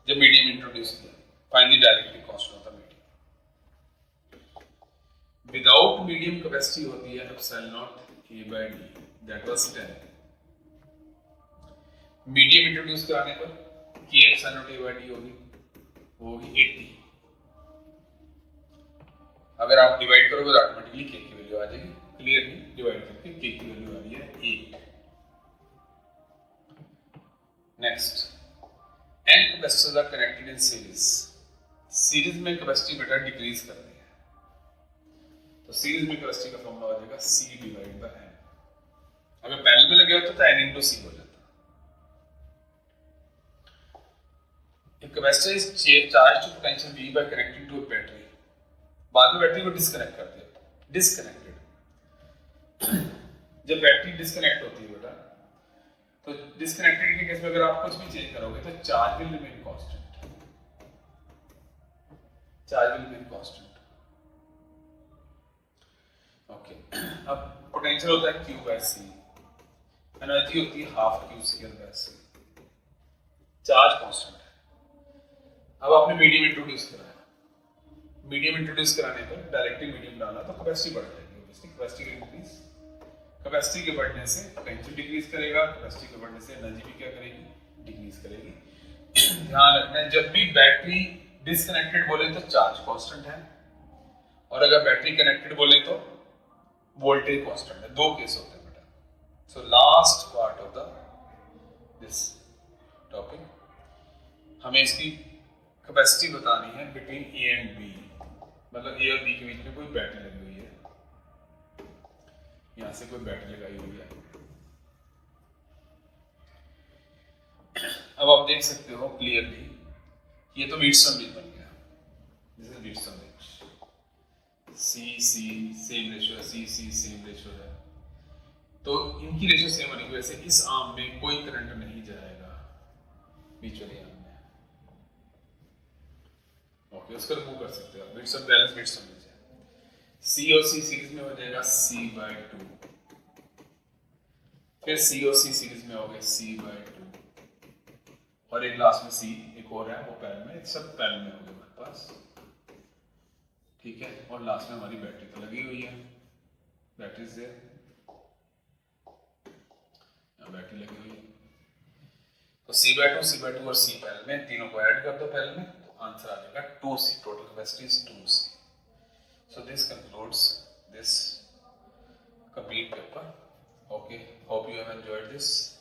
जब मीडियम इंट्रोड्यूस किया, find the dielectric constant of the medium. Without medium capacity होती है epsilon not A by D, that was 10। Medium introduce कराने पर K epsilon not A by D होगी 80। अगर आप divide करोगे तो ऑटोमेटिकली K की वैल्यू आ जाएगी, क्लियरली डिवाइड करके K की वैल्यू आ रही है 8। Next, n capacitors are connected in series। Series में कैपेसिटी बेटा डिक्रीज करनी है, तो सीरीज में कैपेसिटी का फॉर्मूला हो जाएगा C डिवाइड बाय N। अगर पैरेलल में लगे होते तो N इंटू C हो जाता। If capacitor is charged to potential V by connecting to a battery, बाद में बैटरी को डिस्कनेक्ट कर दिया, डिस्कनेक्टेड। जब बैटरी डिस्कनेक्ट होती है बेटा, तो डिस्कनेक्टेड के केस में अगर आप कुछ भी चेंज करोगे तो charge will remain constant, charge will remain constant. Okay, अब पोटेंशियल होता है Q बाय C, एनर्जी होती है half Q square by C, charge constant है। अब आपने मीडियम इंट्रोड्यूस कराया, मीडियम इंट्रोड्यूस कराने पर डायरेक्टली मीडियम डाला तो कैपेसिटी बढ़ जाएगी, ऑब्वियसली कैपेसिटी इंक्रीज, कैपेसिटी के बढ़ने से पोटेंशियल डिक्रीज करेगा, कैपेसिटी के बढ़ने से एनर्जी भी क्या करेगी, डिक्रीज करेगी। ध्यान रखना है जब भी बैटरी डिस्कनेक्टेड बोले तो चार्ज कांस्टेंट है, और अगर बैटरी कनेक्टेड बोले तो वोल्टेज कांस्टेंट है। दो केस होते हैं बेटा। So last part of the this topic, हमें इसकी कैपेसिटी बतानी है बिटवीन ए एंड बी, मतलब ए और बी के बीच में कोई बैटरी लगी हुई है, यहां से कोई बैटरी लगाई हुई है। अब आप देख सकते हो क्लियरली, ये तो व्हीटस्टोन ब्रिज बन गया, this is Wheatstone bridge, see see same ratio है, सी सी सेम रेशियो है, तो इनकी रेशियो सेम होने की वजह से इस आर्म में कोई करंट नहीं जाएगा म्यूचुअली आर्म में। ओके, उसको रिमूव कर सकते हो, व्हीटस्टोन बैलेंस व्हीटस्टोन ब्रिज है। सी और सी सीरीज में हो जाएगा C/2, फिर C और C सीरीज में हो गए C/2, और एक लास्ट में C एक और है वो पैरेलल में, सब पैरेलल में हो गए हमारे पास, ठीक है। और लास्ट में हमारी बैटरी तो लगी हुई है, बैटरी से बैटरी लगी हुई है, तो C/2 और C पैरेलल में, तीनों को ऐड कर दो पैरेलल में, आंसर आ जाएगा 2C, total capacity is 2C. So this concludes this complete paper. Okay, hope you have enjoyed this.